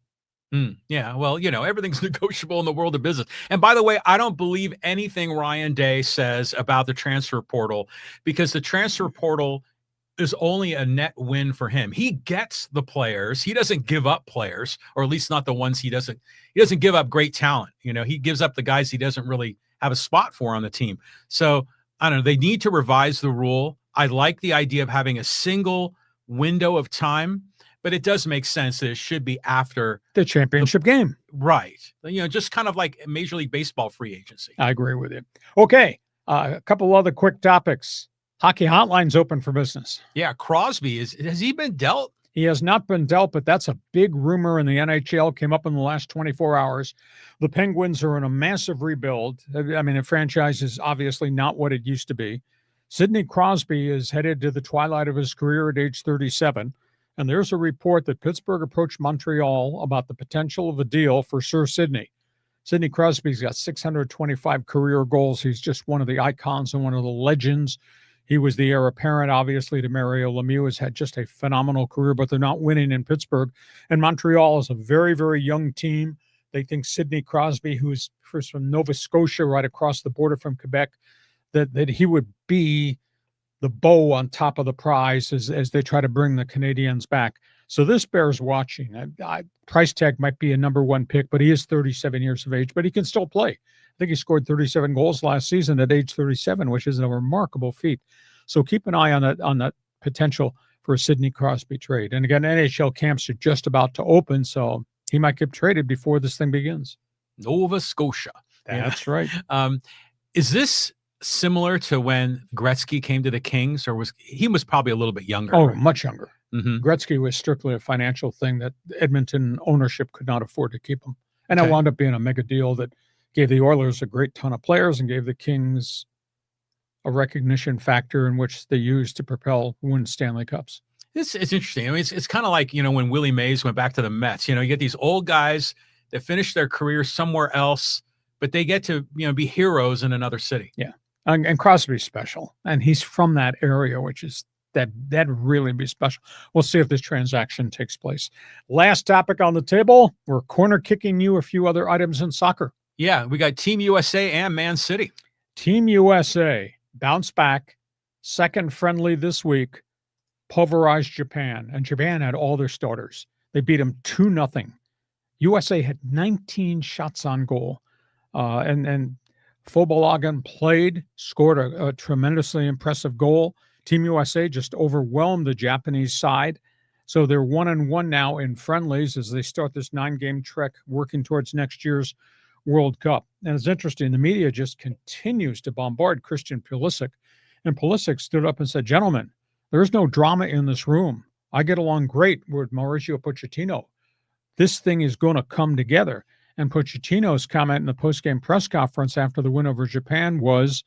Yeah, well, everything's negotiable in the world of business. And by the way, I don't believe anything Ryan Day says about the transfer portal, because the transfer portal is only a net win for him. He gets the players. He doesn't give up players, or at least not the ones he doesn't give up great talent. He gives up the guys he doesn't really have a spot for on the team. So I don't know. They need to revise the rule. I like the idea of having a single window of time, but it does make sense that it should be after the championship game. Right. Just kind of like Major League Baseball free agency. I agree with you. Okay. A couple other quick topics. Hockey Hotline's open for business. Yeah. Crosby, has he been dealt? He has not been dealt, but that's a big rumor in the NHL. Came up in the last 24 hours. The Penguins are in a massive rebuild. I mean, the franchise is obviously not what it used to be. Sidney Crosby is headed to the twilight of his career at age 37. And there's a report that Pittsburgh approached Montreal about the potential of a deal for Sir Sidney. Sidney Crosby's got 625 career goals. He's just one of the icons and one of the legends. He was the heir apparent, obviously, to Mario Lemieux. Has had just a phenomenal career, but they're not winning in Pittsburgh. And Montreal is a very, very young team. They think Sidney Crosby, who's first from Nova Scotia, right across the border from Quebec, that he would be the bow on top of the prize as they try to bring the Canadiens back. So this bears watching. Price tag might be a number one pick, but he is 37 years of age, but he can still play. I think he scored 37 goals last season at age 37, which is a remarkable feat. So keep an eye on that potential for a Sidney Crosby trade. And again, NHL camps are just about to open, so he might get traded before this thing begins. Nova Scotia. That's right. Is this similar to when Gretzky came to the Kings, or he was probably a little bit younger? Oh, right? Much younger. Gretzky was strictly a financial thing that Edmonton ownership could not afford to keep him. And it wound up being a mega deal that gave the Oilers a great ton of players and gave the Kings a recognition factor in which they used to win Stanley Cups. It's interesting. I mean, it's kind of like, when Willie Mays went back to the Mets. You get these old guys that finish their career somewhere else, but they get to, be heroes in another city. Yeah. And Crosby's special. And he's from that area, which is that'd really be special. We'll see if this transaction takes place. Last topic on the table. We're corner kicking you a few other items in soccer. Yeah, we got Team USA and Man City. Team USA bounced back. Second friendly this week. Pulverized Japan. And Japan had all their starters. They beat them 2-0. USA had 19 shots on goal. And Fobalagan played, scored a tremendously impressive goal. Team USA just overwhelmed the Japanese side. So they're 1-1 now in friendlies as they start this 9-game trek working towards next year's World Cup. And it's interesting, the media just continues to bombard Christian Pulisic. And Pulisic stood up and said, gentlemen, there's no drama in this room. I get along great with Mauricio Pochettino. This thing is going to come together. And Pochettino's comment in the post-game press conference after the win over Japan was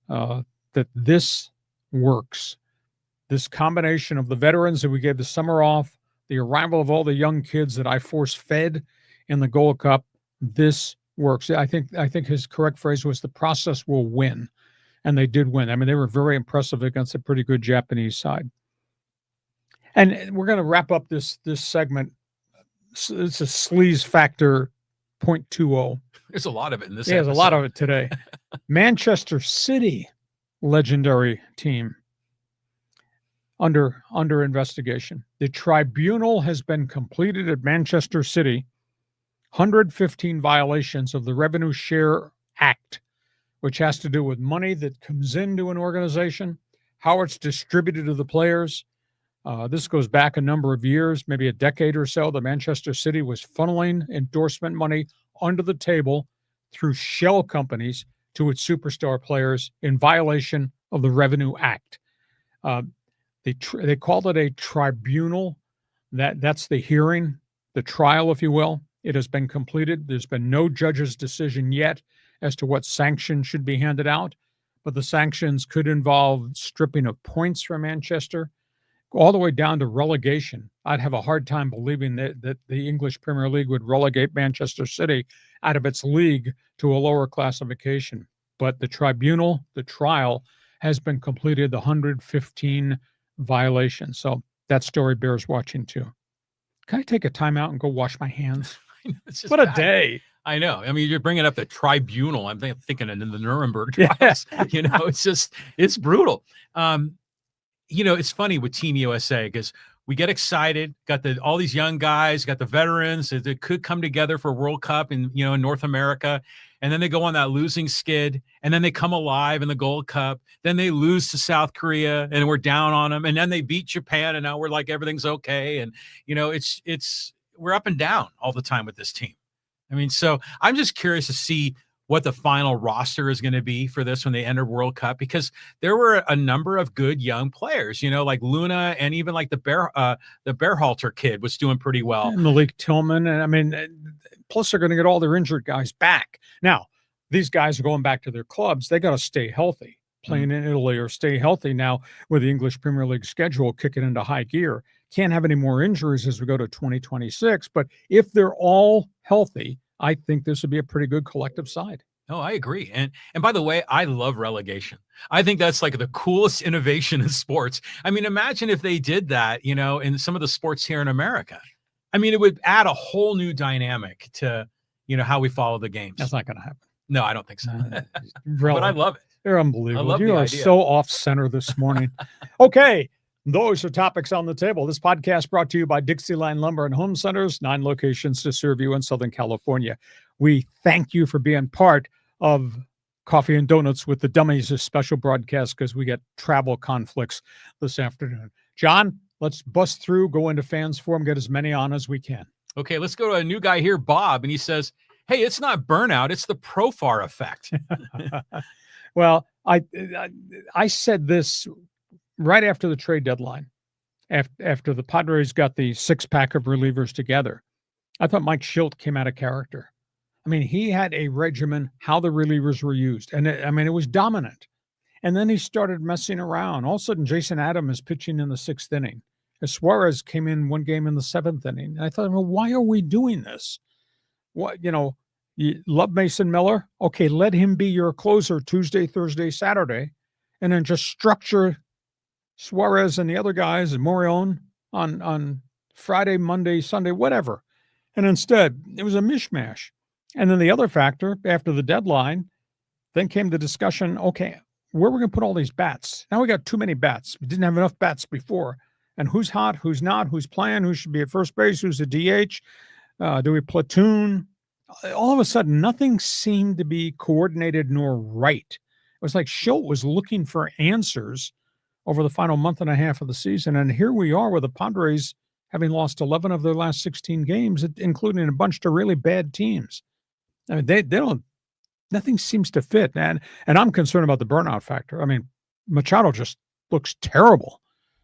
that this works. This combination of the veterans that we gave the summer off, the arrival of all the young kids that I force-fed in the Gold Cup, this works. I think his correct phrase was the process will win. And they did win. I mean, they were very impressive against a pretty good Japanese side. And we're going to wrap up this segment. It's a sleaze factor 0.20. There's a lot of it in this episode. There's a lot of it today. Manchester City, legendary team, under investigation. The tribunal has been completed at Manchester City. 115 violations of the Revenue Share Act, which has to do with money that comes into an organization, how it's distributed to the players. This goes back a number of years, maybe a decade or so. The Manchester City was funneling endorsement money under the table through shell companies to its superstar players in violation of the Revenue Act. They called it a tribunal. That's the hearing, the trial, if you will. It has been completed. There's been no judge's decision yet as to what sanctions should be handed out, but the sanctions could involve stripping of points from Manchester, all the way down to relegation. I'd have a hard time believing that the English Premier League would relegate Manchester City out of its league to a lower classification. But the tribunal, the trial, has been completed, the 115 violations. So that story bears watching too. Can I take a timeout and go wash my hands? What a day. I know. I mean, you're bringing up the tribunal. I'm thinking in the Nuremberg trials. Yeah. It's brutal. It's funny with Team USA because we get excited, got all these young guys, got the veterans that could come together for World Cup in North America. And then they go on that losing skid and then they come alive in the Gold Cup. Then they lose to South Korea and we're down on them. And then they beat Japan and now we're like, everything's okay. And, we're up and down all the time with this team. I mean, so I'm just curious to see what the final roster is going to be for this when they enter World Cup, because there were a number of good young players, like Luna and even like the Berhalter kid was doing pretty well. And Malik Tillman. And I mean, plus they're going to get all their injured guys back. Now, these guys are going back to their clubs. They got to stay healthy, playing in Italy, or stay healthy now with the English Premier League schedule kicking into high gear. Can't have any more injuries as we go to 2026. But if they're all healthy, I think this would be a pretty good collective side. Oh, I agree. And by the way, I love relegation. I think that's like the coolest innovation in sports. I mean, imagine if they did that, in some of the sports here in America. I mean, it would add a whole new dynamic to, how we follow the games. That's not going to happen. No, I don't think so. Really, but I love it. They're unbelievable. You are so off center this morning. Okay. Those are topics on the table. This podcast brought to you by Dixieline Lumber and Home Centers, 9 locations to serve you in Southern California. We thank you for being part of Coffee and Donuts with the Dummies, a special broadcast because we get travel conflicts this afternoon. John, let's bust through, go into fans forum, get as many on as we can. Okay, let's go to a new guy here, Bob, and he says, hey, it's not burnout, it's the Profar effect. Well, I said this right after the trade deadline, after the Padres got the 6-pack of relievers together. I thought Mike Schilt came out of character. I mean, he had a regimen, how the relievers were used. And it was dominant. And then he started messing around. All of a sudden, Jason Adam is pitching in the 6th inning. Suarez came in one game in the 7th inning. And I thought, well, why are we doing this? What, you love Mason Miller? Okay, let him be your closer Tuesday, Thursday, Saturday, and then just structure Suarez and the other guys and Morion on Friday, Monday, Sunday, whatever. And instead, it was a mishmash. And then the other factor, after the deadline, then came the discussion, okay, where are we going to put all these bats? Now we got too many bats. We didn't have enough bats before. And who's hot, who's not, who's playing, who should be at first base, who's a DH? Do we platoon? all of a sudden, nothing seemed to be coordinated nor right. It was like Schilt was looking for answers over the final month and a half of the season. And here we are with the Padres having lost 11 of their last 16 games, including a bunch of really bad teams. I mean, they don't, nothing seems to fit. And I'm concerned about the burnout factor. I mean, Machado just looks terrible.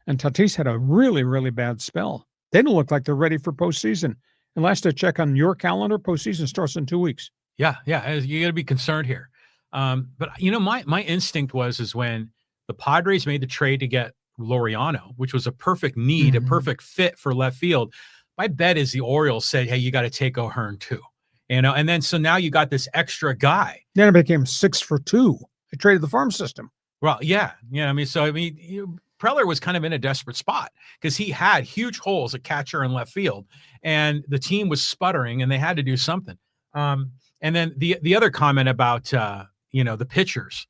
And Tatis had a really, really bad spell. They don't look like they're ready for postseason. And last I check on your calendar, postseason starts in 2 weeks. Yeah. You got to be concerned here. But you know, my instinct is when the Padres made the trade to get Laureano, which was a perfect need, a perfect fit for left field. My bet is the Orioles said, "Hey, you got to take O'Hearn too," you know. And then so now you got this extra guy. Then it became 6 for 2. They traded the farm system. Well, yeah. I mean, Preller was kind of in a desperate spot because he had huge holes at catcher and left field, and the team was sputtering, and they had to do something. And then the other comment about the pitchers.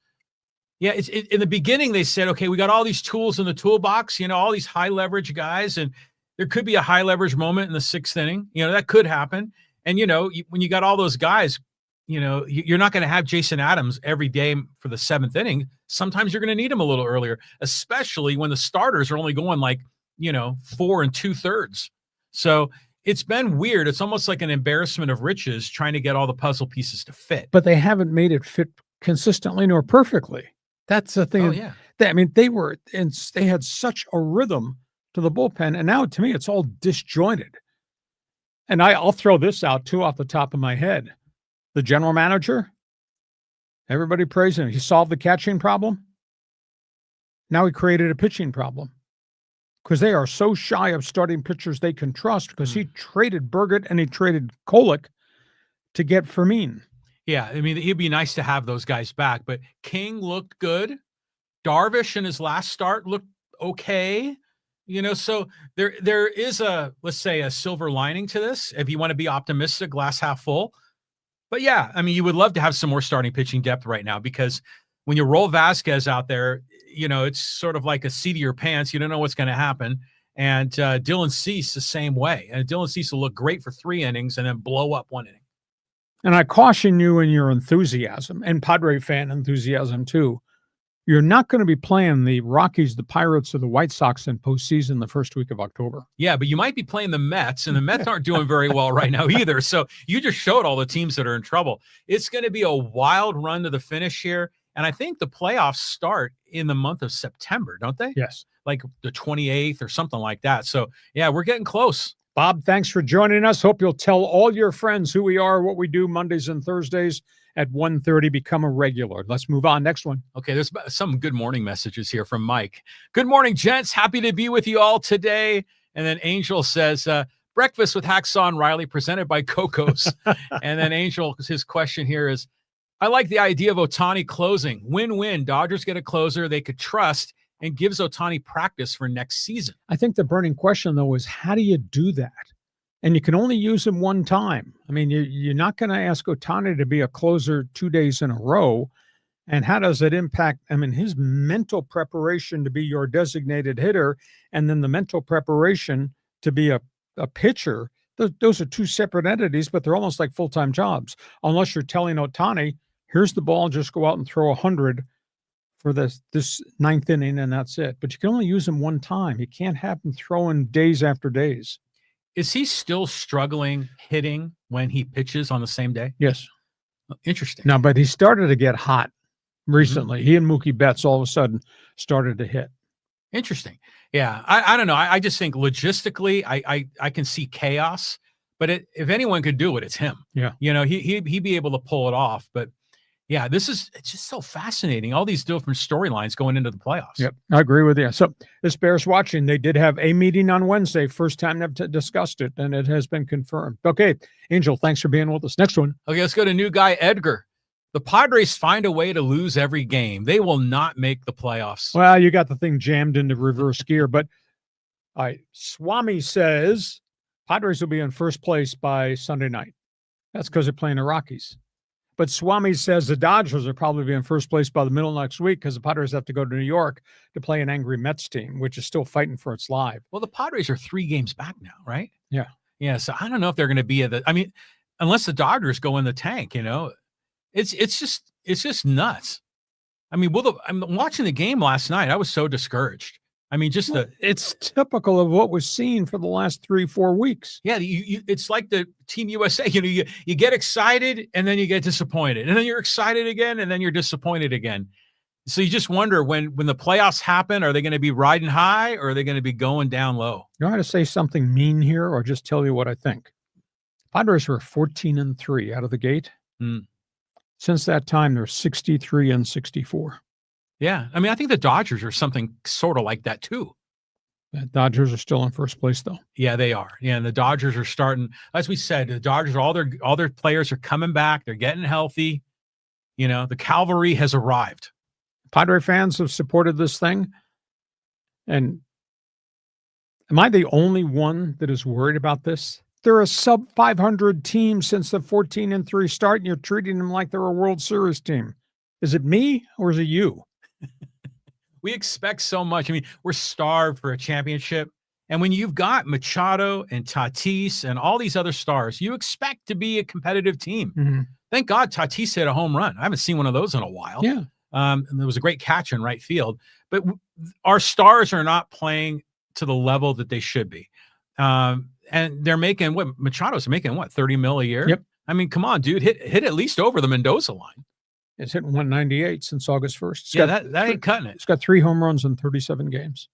Yeah, in the beginning they said, okay, we got all these tools in the toolbox, all these high leverage guys, and there could be a high leverage moment in the 6th inning. That could happen. And when you got all those guys, you're not going to have Jason Adams every day for the 7th inning. Sometimes you're going to need him a little earlier, especially when the starters are only going 4 2/3. So it's been weird. It's almost like an embarrassment of riches trying to get all the puzzle pieces to fit. But they haven't made it fit consistently nor perfectly. That's the thing. Oh, yeah. They had such a rhythm to the bullpen, and now to me it's all disjointed. And I'll throw this out too off the top of my head. The general manager, everybody praised him. He solved the catching problem. Now he created a pitching problem because they are so shy of starting pitchers they can trust because he traded Burgett and he traded Kolek to get Fermin. Yeah, I mean, it'd be nice to have those guys back, but King looked good. Darvish in his last start looked okay. So there is let's say a silver lining to this if you want to be optimistic, glass half full. But yeah, I mean, you would love to have some more starting pitching depth right now because when you roll Vasquez out there, it's sort of like a seat of your pants. You don't know what's going to happen. And Dylan Cease the same way. And Dylan Cease will look great for 3 innings and then blow up 1 inning. And I caution you in your enthusiasm and Padre fan enthusiasm too. You're not going to be playing the Rockies, the Pirates, or the White Sox in postseason the first week of October. Yeah, but you might be playing the Mets, and the Mets aren't doing very well right now either. So you just showed all the teams that are in trouble. It's going to be a wild run to the finish here. And I think the playoffs start in the month of September, don't they? Yes. Like the 28th or something like that. So, yeah, we're getting close. Bob, thanks for joining us. Hope you'll tell all your friends who we are, what we do Mondays and Thursdays at 1:30. Become a regular. Let's move on. Next one. Okay, there's some good morning messages here from Mike. Good morning, gents. Happy to be with you all today. And then Angel says, breakfast with Hacksaw and Riley presented by Coco's. And then Angel, his question here is, I like the idea of Ohtani closing. Win-win. Dodgers get a closer they could trust and gives Ohtani practice for next season. I think the burning question, though, is how do you do that? And you can only use him one time. I mean, you're not going to ask Ohtani to be a closer 2 days in a row. And how does it impact, his mental preparation to be your designated hitter and then the mental preparation to be a pitcher? Those are 2 separate entities, but they're almost like full-time jobs. Unless you're telling Ohtani, here's the ball, just go out and throw 100 for this 9th inning, and that's it. But you can only use him one time. You can't have him throwing days after days. Is he still struggling hitting when he pitches on the same day? Yes. Interesting. No, but he started to get hot recently. He and Mookie Betts all of a sudden started to hit. Interesting. Yeah. I don't know. I just think logistically, I can see chaos, but if anyone could do it, it's him. Yeah. He'd be able to pull it off, but yeah, it's just so fascinating. All these different storylines going into the playoffs. Yep, I agree with you. So this bears watching. They did have a meeting on Wednesday. First time they've discussed it, and it has been confirmed. Okay, Angel, thanks for being with us. Next one. Okay, let's go to new guy Edgar. The Padres find a way to lose every game. They will not make the playoffs. Well, you got the thing jammed into reverse gear, but all right, Swami says Padres will be in first place by Sunday night. That's because they're playing the Rockies. But Swami says the Dodgers will probably be in first place by the middle of next week because the Padres have to go to New York to play an angry Mets team, which is still fighting for its life. Well, the Padres are 3 games back now, right? Yeah. Yeah, so I don't know if they're going to be unless the Dodgers go in the tank, it's just nuts. I mean, I'm watching the game last night. I was so discouraged. I mean, it's typical of what was seen for the last 3-4 weeks. Yeah, it's like the Team USA. You get excited and then you get disappointed, and then you're excited again and then you're disappointed again. So you just wonder when the playoffs happen, are they going to be riding high or are they going to be going down low? You want to say something mean here or just tell you what I think? Padres were 14-3 out of the gate. Since that time, they're 63-64. Yeah. I mean, I think the Dodgers are something sort of like that too. The Dodgers are still in first place, though. Yeah, they are. Yeah, and the Dodgers are starting, as we said, the Dodgers, all their players are coming back. They're getting healthy. The cavalry has arrived. Padre fans have supported this thing. And am I the only one that is worried about this? They're a sub-500 team since the 14-3 start, and you're treating them like they're a World Series team. Is it me or is it you? We expect so much. I mean, we're starved for a championship. And when you've got Machado and Tatis and all these other stars, you expect to be a competitive team. Mm-hmm. Thank God Tatis hit a home run. I haven't seen one of those in a while. Yeah. And there was a great catch in right field. But our stars are not playing to the level that they should be. And they're making Machado's making $30 million a year? Yep. I mean, come on, dude. Hit at least over the Mendoza line. It's hitting 198 since August 1st. That ain't cutting it. It's got 3 home runs in 37 games.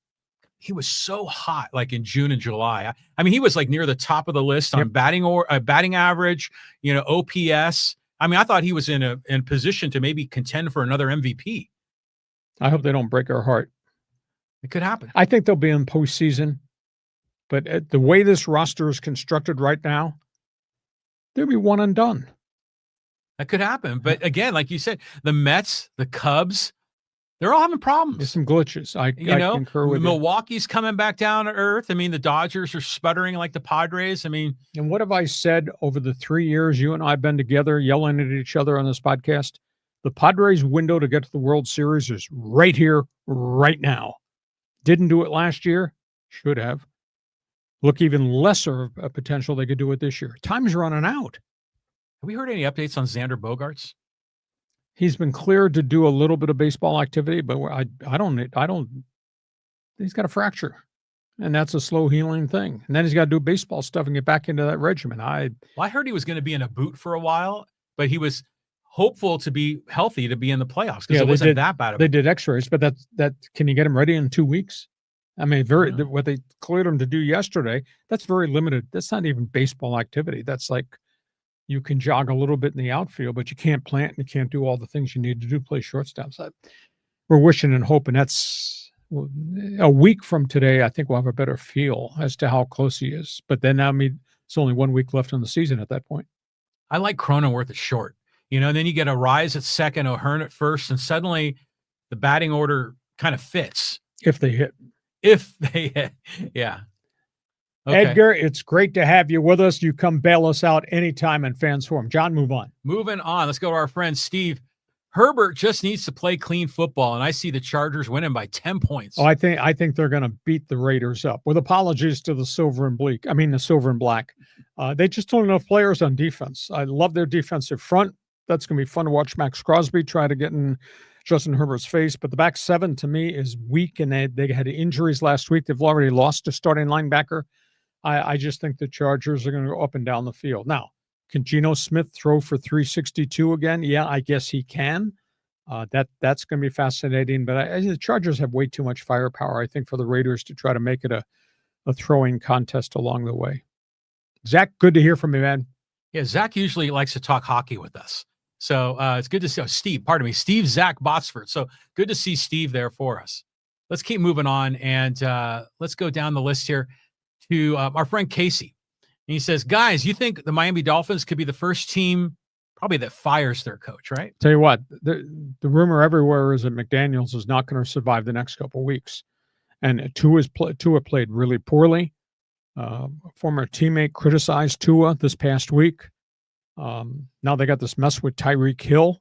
He was so hot, like in June and July. I mean, he was like near the top of the list on batting average, OPS. I mean, I thought he was in position to maybe contend for another MVP. I hope they don't break our heart. It could happen. I think they'll be in postseason, but the way this roster is constructed right now, they'll be one and done. That could happen. But again, like you said, the Mets, the Cubs, they're all having problems. There's some glitches. I concur with Milwaukee's coming back down to earth. I mean, the Dodgers are sputtering like the Padres. I mean, and what have I said over the 3 years you and I have been together yelling at each other on this podcast? The Padres' window to get to the World Series is right here, right now. Didn't do it last year. Should have. Look even lesser of a potential they could do it this year. Time's running out. Have we heard any updates on Xander Bogaerts? He's been cleared to do a little bit of baseball activity, but I don't. He's got a fracture, and that's a slow healing thing. And then he's got to do baseball stuff and get back into that regimen. I heard he was going to be in a boot for a while, but he was hopeful to be healthy to be in the playoffs because it wasn't that bad. They did X-rays, but that can you get him ready in 2 weeks? I mean, what they cleared him to do yesterday, that's very limited. That's not even baseball activity. That's like you can jog a little bit in the outfield, but you can't plant and you can't do all the things you need to do, play shortstop. So we're wishing and hoping that's a week from today. I think we'll have a better feel as to how close he is. But then, I mean, it's only 1 week left in the season at that point. I like Cronenworth at short, and then you get a Rise at second, O'Hearn at first, and suddenly the batting order kind of fits. If they hit. Yeah. Okay. Edgar, it's great to have you with us. You come bail us out anytime in Fans Forum. John, move on. Moving on. Let's go to our friend Steve. Herbert just needs to play clean football, and I see the Chargers winning by 10 points. Oh, I think they're going to beat the Raiders up. With apologies to the silver and black. They just don't have enough players on defense. I love their defensive front. That's going to be fun to watch Max Crosby try to get in Justin Herbert's face. But the back seven, to me, is weak, and they had injuries last week. They've already lost a starting linebacker. I just think the Chargers are going to go up and down the field. Now, can Geno Smith throw for 362 again? Yeah, I guess he can. That's going to be fascinating. But the Chargers have way too much firepower, I think, for the Raiders to try to make it a throwing contest along the way. Zach, good to hear from you, man. Yeah, Zach usually likes to talk hockey with us. So it's good to see Steve Zach Botsford. So good to see Steve there for us. Let's keep moving on, and let's go down the list here to our friend Casey. And he says, guys, you think the Miami Dolphins could be the first team probably that fires their coach, right? Tell you what, the rumor everywhere is that McDaniels is not going to survive the next couple of weeks. And Tua played really poorly. A former teammate criticized Tua this past week. Now they got this mess with Tyreek Hill.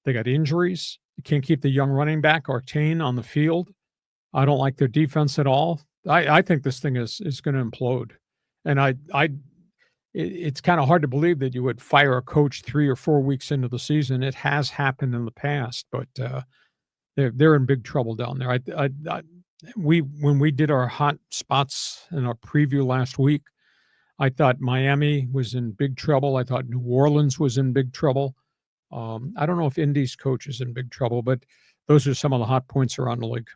They got injuries. You can't keep the young running back Artane on the field. I don't like their defense at all. I think this thing is going to implode. And it's kind of hard to believe that you would fire a coach 3 or 4 weeks into the season. It has happened in the past, but they're in big trouble down there. When we did our hot spots in our preview last week, I thought Miami was in big trouble. I thought New Orleans was in big trouble. I don't know if Indy's coach is in big trouble, but those are some of the hot points around the league.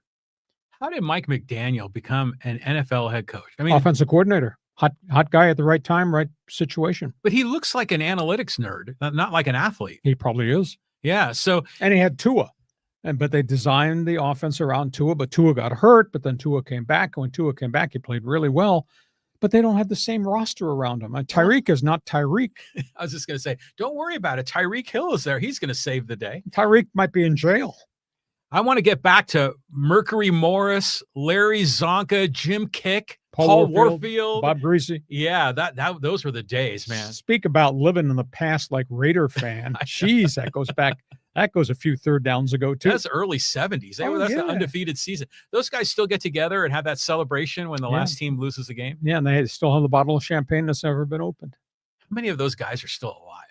How did Mike McDaniel become an NFL head coach? I mean, offensive coordinator, hot guy at the right time, right situation. But he looks like an analytics nerd, not like an athlete. He probably is. Yeah. So, and he had Tua, but they designed the offense around Tua. But Tua got hurt. But then Tua came back. And when Tua came back, he played really well. But they don't have the same roster around him. And Tyreek is not Tyreek. I was just going to say, don't worry about it. Tyreek Hill is there. He's going to save the day. Tyreek might be in jail. I want to get back to Mercury Morris, Larry Zonka, Jim Kick, Paul Warfield, Bob Greasy. Yeah, those were the days, man. Speak about living in the past like Raider fan. Jeez, that goes back. That goes a few third downs ago, too. That's early 70s. That's the undefeated season. Those guys still get together and have that celebration when the last team loses a game. Yeah, and they still have the bottle of champagne that's never been opened. How many of those guys are still alive?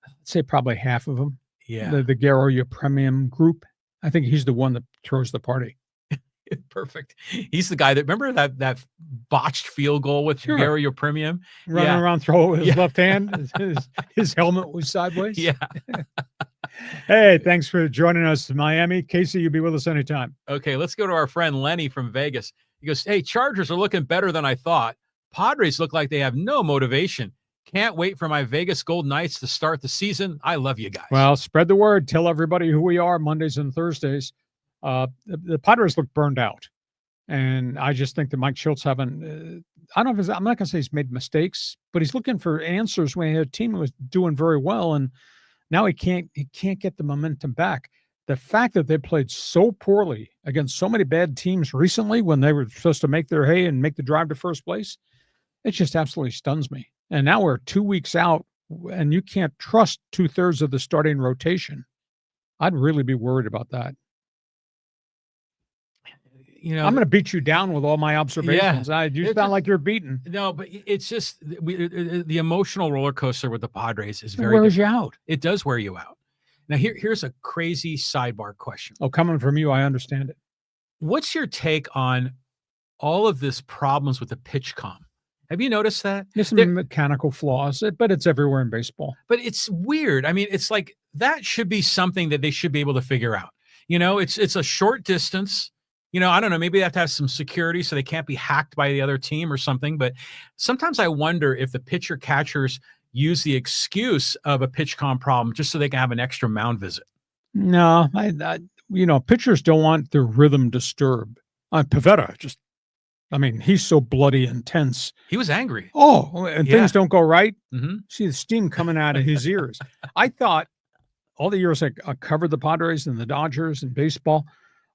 I'd say probably half of them. Yeah. The Garo Premium group. I think he's the one that throws the party. Perfect. He's the guy that, remember that botched field goal with Garo Premium? Running around, throwing his left hand. His helmet was sideways. Yeah. Hey, thanks for joining us, Miami. Casey, you'll be with us anytime. Okay, let's go to our friend Lenny from Vegas. He goes, hey, Chargers are looking better than I thought. Padres look like they have no motivation. Can't wait for my Vegas Golden Knights to start the season. I love you guys. Well, spread the word. Tell everybody who we are Mondays and Thursdays. The Padres look burned out. And I just think that Mike Schultz haven't, I don't know if I'm not going to say he's made mistakes, but he's looking for answers when he had a team that was doing very well. And now he can't get the momentum back. The fact that they played so poorly against so many bad teams recently when they were supposed to make their hay and make the drive to first place, it just absolutely stuns me. And now we're 2 weeks out, and you can't trust 2/3 of the starting rotation. I'd really be worried about that. You know, I'm going to beat you down with all my observations. Yeah, you sound like you're beaten. No, but it's just the emotional roller coaster with the Padres is very. It wears you out. It does wear you out. Now, here's a crazy sidebar question. Oh, coming from you, I understand it. What's your take on all of this problems with the pitch comm? Have you noticed that? There's some mechanical flaws, but it's everywhere in baseball. But it's weird. I mean, it's like that should be something that they should be able to figure out. You know, it's a short distance. You know, I don't know, maybe they have to have some security so they can't be hacked by the other team or something. But sometimes I wonder if the pitcher catchers use the excuse of a pitch comm problem just so they can have an extra mound visit. No, pitchers don't want their rhythm disturbed. Pivetta he's so bloody intense. He was angry. Oh, and things don't go right. Mm-hmm. See the steam coming out of his ears. I thought all the years I covered the Padres and the Dodgers and baseball,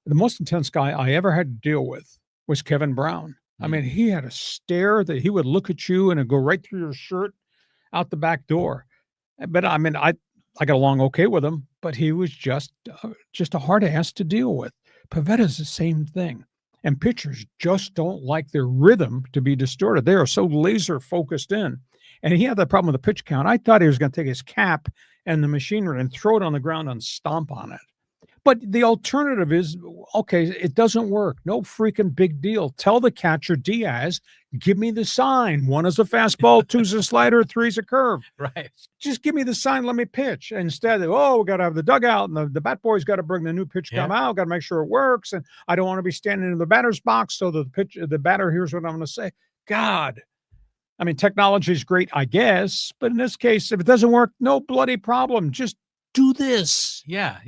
the most intense guy I ever had to deal with was Kevin Brown. Mm-hmm. I mean, he had a stare that he would look at you and it'd go right through your shirt out the back door. But I mean, I got along okay with him, but he was just a hard ass to deal with. Pavetta's the same thing. And pitchers just don't like their rhythm to be distorted. They are so laser focused in. And he had that problem with the pitch count. I thought he was going to take his cap and the machinery and throw it on the ground and stomp on it. But the alternative is, okay, it doesn't work. No freaking big deal. Tell the catcher, Diaz, give me the sign. 1 is a fastball, 2 is a slider, 3 is a curve. Right. Just give me the sign. Let me pitch. Instead, we got to have the dugout, and the bat boy's got to bring the new pitch come out. Got to make sure it works. And I don't want to be standing in the batter's box so the batter hears what I'm going to say. God. I mean, technology is great, I guess. But in this case, if it doesn't work, no bloody problem. Just do this. Yeah.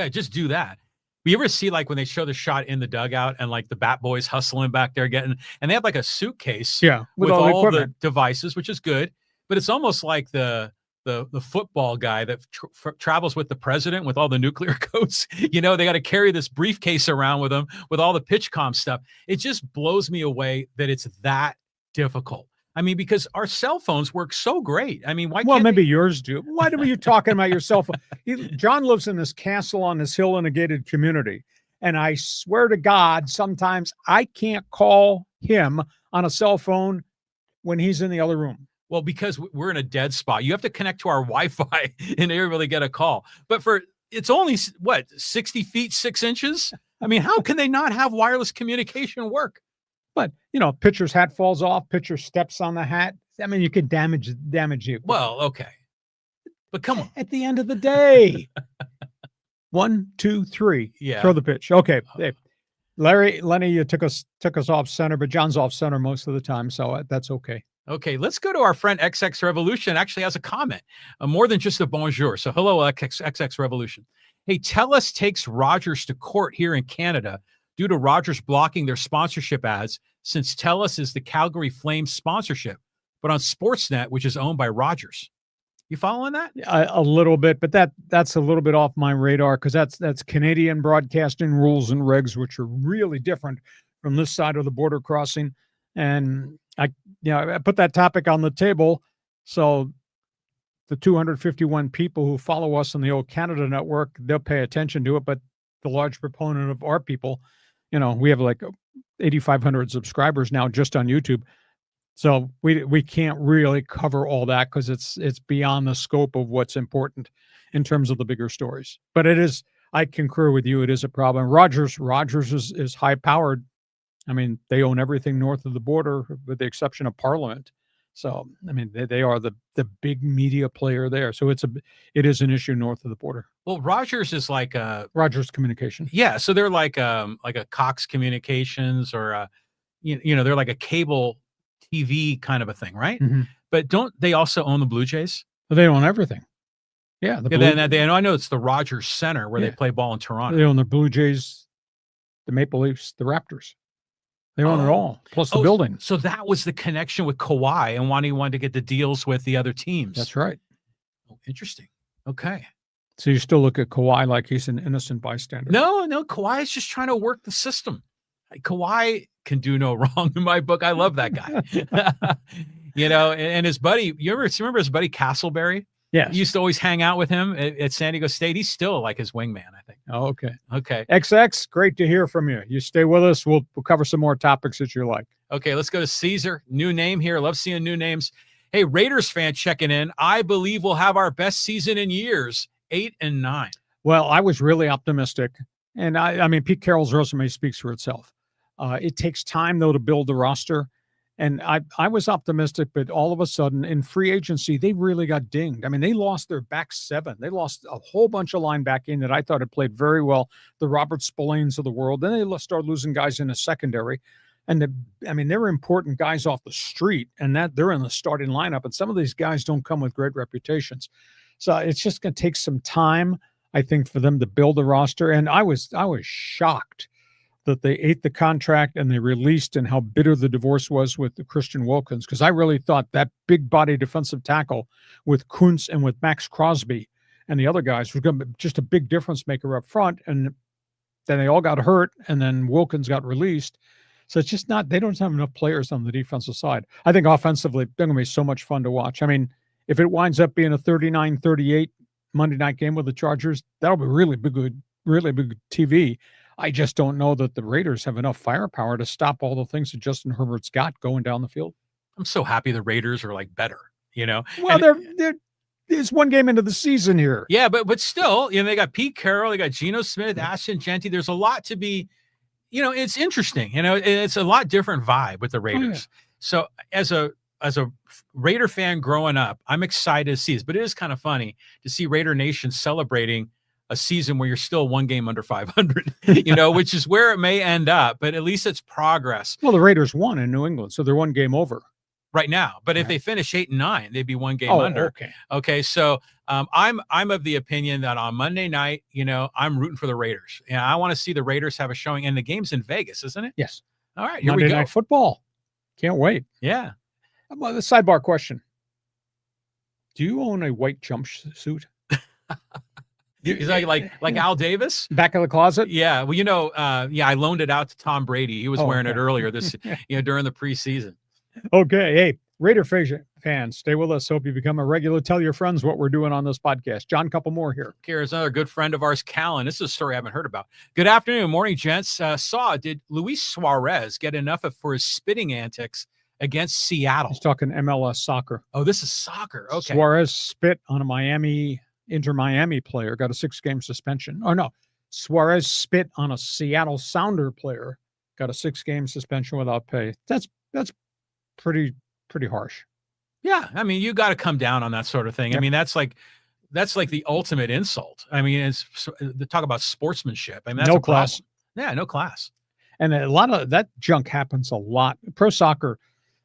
Just do that. You ever see like when they show the shot in the dugout and like the bat boys hustling back there and they have like a suitcase with all the devices, which is good. But it's almost like the football guy that travels with the president with all the nuclear codes. You know, they got to carry this briefcase around with them with all the pitch comm stuff. It just blows me away that it's that difficult. I mean, because our cell phones work so great. I mean, why can't maybe yours do. Why are you talking about your cell phone? John lives in this castle on this hill in a gated community. And I swear to God, sometimes I can't call him on a cell phone when he's in the other room. Well, because we're in a dead spot. You have to connect to our Wi-Fi and able to get a call. But it's only, what, 60 feet, 6 inches? I mean, how can they not have wireless communication work? But, pitcher's hat falls off, pitcher steps on the hat. I mean, you could damage you. Well, okay. But come on. At the end of the day. 1, 2, 3. Yeah. Throw the pitch. Okay. Hey, Lenny, you took us off center, but John's off center most of the time, so that's okay. Okay, let's go to our friend XX Revolution. Actually has a comment, more than just a bonjour. So hello, XX Revolution. Hey, TELUS takes Rogers to court here in Canada due to Rogers blocking their sponsorship ads since TELUS is the Calgary Flames sponsorship, but on Sportsnet, which is owned by Rogers. You following that? A little bit, but that's a little bit off my radar because that's Canadian broadcasting rules and regs, which are really different from this side of the border crossing. And I put that topic on the table. So the 251 people who follow us on the old Canada network, they'll pay attention to it. But the large proponent of our people, we have like 8,500 subscribers now just on YouTube. So we can't really cover all that because it's beyond the scope of what's important in terms of the bigger stories. But it is, I concur with you, it is a problem. Rogers is high powered. I mean, they own everything north of the border with the exception of Parliament. So, I mean, they are the big media player there. So it is an issue north of the border. Well, Rogers is like Rogers Communication. Yeah, so they're like a Cox Communications or they're like a cable TV kind of a thing, right? Mm-hmm. But don't they also own the Blue Jays? Well, they own everything. Yeah. I know it's the Rogers Center where they play ball in Toronto. They own the Blue Jays, the Maple Leafs, the Raptors. They own it all, plus the building. So that was the connection with Kawhi and wanted to get the deals with the other teams. That's right. Oh, interesting. Okay. So you still look at Kawhi like he's an innocent bystander. No, Kawhi is just trying to work the system. Kawhi can do no wrong in my book. I love that guy. And his buddy, you remember his buddy Castleberry? Yeah. He used to always hang out with him at San Diego State. He's still like his wingman, I think. Oh, okay. Okay. XX, great to hear from you. You stay with us. We'll cover some more topics that you like. Okay, let's go to Caesar. New name here. Love seeing new names. Hey, Raiders fan checking in. I believe we'll have our best season in years, 8-9. Well, I was really optimistic. And I mean, Pete Carroll's resume speaks for itself. It takes time, though, to build the roster. And I was optimistic, but all of a sudden in free agency, they really got dinged. I mean, they lost their back seven. They lost a whole bunch of linebacking that I thought had played very well, the Robert Spillanes of the world. Then they started losing guys in the secondary. And they were important guys off the street, and that they're in the starting lineup. And some of these guys don't come with great reputations. So it's just going to take some time, I think, for them to build a roster. And I was shocked that they ate the contract and they released, and how bitter the divorce was with the Christian Wilkins, because I really thought that big body defensive tackle with Kuntz and with Max Crosby and the other guys was going to be just a big difference maker up front. And then they all got hurt, and then Wilkins got released. So it's just they don't have enough players on the defensive side. I think offensively, they're going to be so much fun to watch. I mean, if it winds up being a 39-38 Monday night game with the Chargers, that'll be really big TV. I just don't know that the Raiders have enough firepower to stop all the things that Justin Herbert's got going down the field. I'm so happy the Raiders are like better, Well, it's one game into the season here. Yeah, but still, they got Pete Carroll, they got Geno Smith, Ashton Genty. There's a lot to be, it's interesting. It's a lot different vibe with the Raiders. So as a Raider fan growing up, I'm excited to see this, but it is kind of funny to see Raider Nation celebrating a season where you're still one game under 500, which is where it may end up, but at least it's progress. Well, the Raiders won in New England, so they're one game over right now. But if they finish 8-9, they'd be one game under. Okay. So I'm of the opinion that on Monday night, I'm rooting for the Raiders. Yeah, I want to see the Raiders have a showing, and the game's in Vegas, isn't it? Yes. All right, here Monday we go. Night Football. Can't wait. Yeah. Well, the sidebar question: do you own a white jumpsuit? He's like Al Davis, back of the closet. Yeah. Well, I loaned it out to Tom Brady. He was wearing it earlier this, during the preseason. Okay. Hey, Raider fans, stay with us. Hope you become a regular. Tell your friends what we're doing on this podcast. John, couple more here. Here's another good friend of ours, Callan. This is a story I haven't heard about. Good afternoon, morning, gents. Did Luis Suarez get enough for his spitting antics against Seattle. He's talking MLS soccer. Oh, this is soccer. Okay. Suarez spit on a Inter Miami player, got a 6-game suspension. Oh, no. Suarez spit on a Seattle Sounder player, got a 6-game suspension without pay. That's pretty harsh. Yeah, I mean, you got to come down on that sort of thing. Yep. I mean, that's like the ultimate insult. I mean, it's the talk about sportsmanship. I mean, that's no a class. Yeah, no class. And a lot of that junk happens a lot. Pro soccer,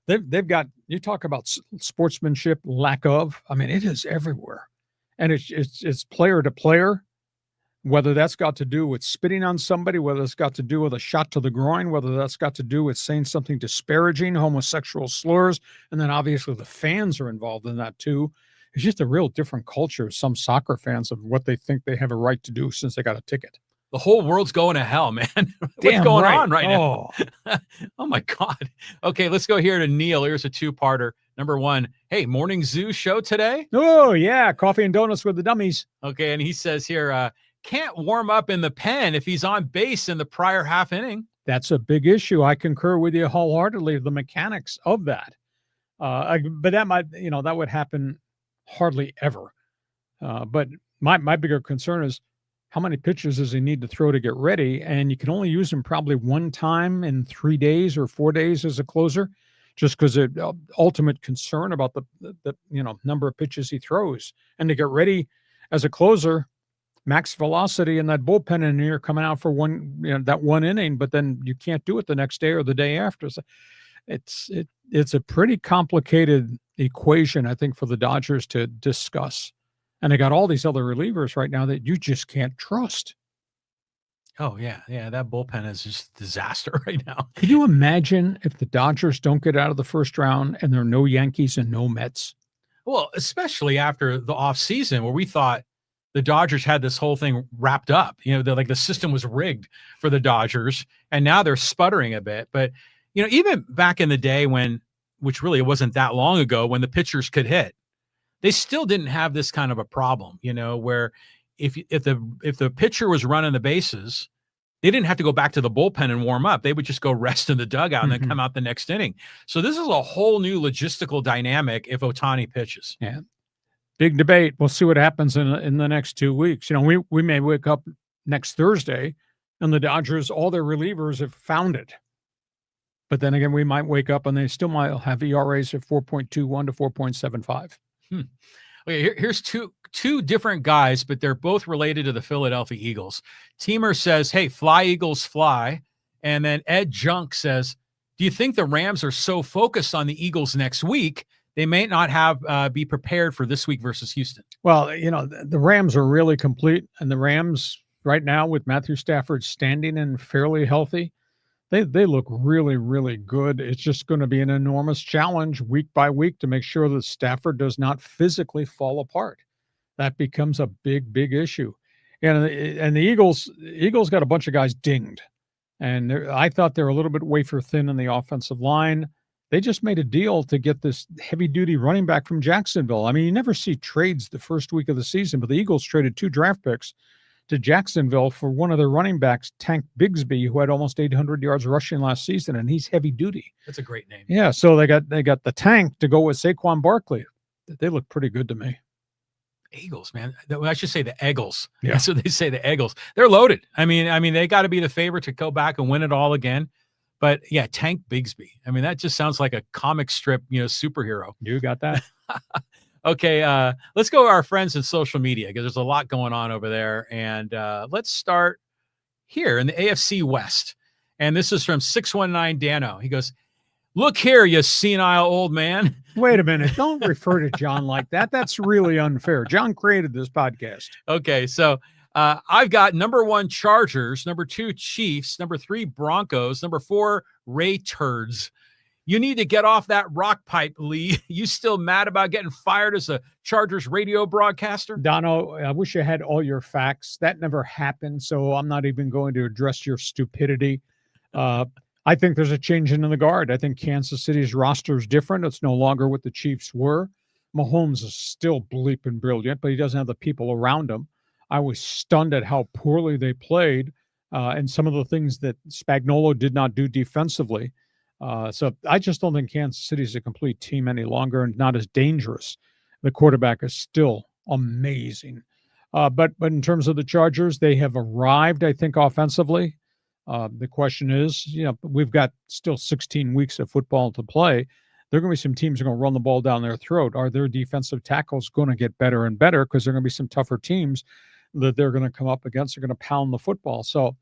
they've got, you talk about sportsmanship, lack of. I mean, it is everywhere, and it's player to player. Whether that's got to do with spitting on somebody, whether it's got to do with a shot to the groin, whether that's got to do with saying something disparaging, homosexual slurs, and then obviously the fans are involved in that too. It's just a real different culture, some soccer fans, of what they think they have a right to do since they got a ticket. The whole world's going to hell, man. What's going on right now? Oh, my God. Okay, let's go here to Neil. Here's a two-parter. Number one, hey, morning zoo show today? Oh, yeah, coffee and donuts with the dummies. Okay, and he says here, can't warm up in the pen if he's on base in the prior half inning. That's a big issue. I concur with you wholeheartedly, the mechanics of that. But that might, that would happen hardly ever. But my bigger concern is how many pitches does he need to throw to get ready? And you can only use him probably one time in 3 days or 4 days as a closer, just because of ultimate concern about the number of pitches he throws. And to get ready as a closer, max velocity in that bullpen, and you're coming out for that one inning, but then you can't do it the next day or the day after. So it's a pretty complicated equation, I think, for the Dodgers to discuss. And they got all these other relievers right now that you just can't trust. Oh, yeah. Yeah, that bullpen is just disaster right now. Can you imagine if the Dodgers don't get out of the first round and there are no Yankees and no Mets? Well, especially after the offseason where we thought the Dodgers had this whole thing wrapped up. The system was rigged for the Dodgers, and now they're sputtering a bit. But, even back in the day which really wasn't that long ago, when the pitchers could hit, they still didn't have this kind of a problem, where if the pitcher was running the bases, they didn't have to go back to the bullpen and warm up. They would just go rest in the dugout and then come out the next inning. So this is a whole new logistical dynamic if Ohtani pitches. Yeah. Big debate. We'll see what happens in the next 2 weeks. We may wake up next Thursday and the Dodgers, all their relievers have found it. But then again, we might wake up and they still might have ERAs of 4.21 to 4.75. Okay, here's two different guys, but they're both related to the Philadelphia Eagles. Teamer says, hey, fly Eagles fly. And then Ed Junk says, do you think the Rams are so focused on the Eagles next week they may not be prepared for this week versus Houston? Well, the Rams are really complete, and the Rams right now with Matthew Stafford standing and fairly healthy, they look really, really good. It's just going to be an enormous challenge week by week to make sure that Stafford does not physically fall apart. That becomes a big, big issue. And the Eagles got a bunch of guys dinged, and I thought they were a little bit wafer thin in the offensive line. They just made a deal to get this heavy-duty running back from Jacksonville. I mean, you never see trades the first week of the season, but the Eagles traded 2 draft picks to Jacksonville for one of their running backs, Tank Bigsby, who had almost 800 yards rushing last season, and he's heavy-duty. That's a great name. Yeah, so they got the Tank to go with Saquon Barkley. They look pretty good to me. Eagles, man. I should say the Eagles. Yeah. That's what they say, the Eagles. They're loaded. I mean, they got to be the favorite to go back and win it all again. But yeah, Tank Bigsby. I mean, that just sounds like a comic strip, superhero. You got that? Okay, let's go to our friends in social media because there's a lot going on over there. And let's start here in the AFC West. And this is from 619 Dano. He goes, look here, you senile old man. Wait a minute. Don't refer to John like that. That's really unfair. John created this podcast. Okay, so I've got number 1 Chargers, number 2 Chiefs, number 3 Broncos, number 4 Ray Turds. You need to get off that rock pipe, Lee. You still mad about getting fired as a Chargers radio broadcaster? Dono, I wish I had all your facts. That never happened, so I'm not even going to address your stupidity. I think there's a change in the guard. I think Kansas City's roster is different. It's no longer what the Chiefs were. Mahomes is still bleeping brilliant, but he doesn't have the people around him. I was stunned at how poorly they played and some of the things that Spagnuolo did not do defensively. So I just don't think Kansas City is a complete team any longer and not as dangerous. The quarterback is still amazing. But in terms of the Chargers, they have arrived, I think, offensively. The question is, we've got still 16 weeks of football to play. There are going to be some teams that are going to run the ball down their throat. Are their defensive tackles going to get better and better? Because there are going to be some tougher teams that they're going to come up against. They're going to pound the football. So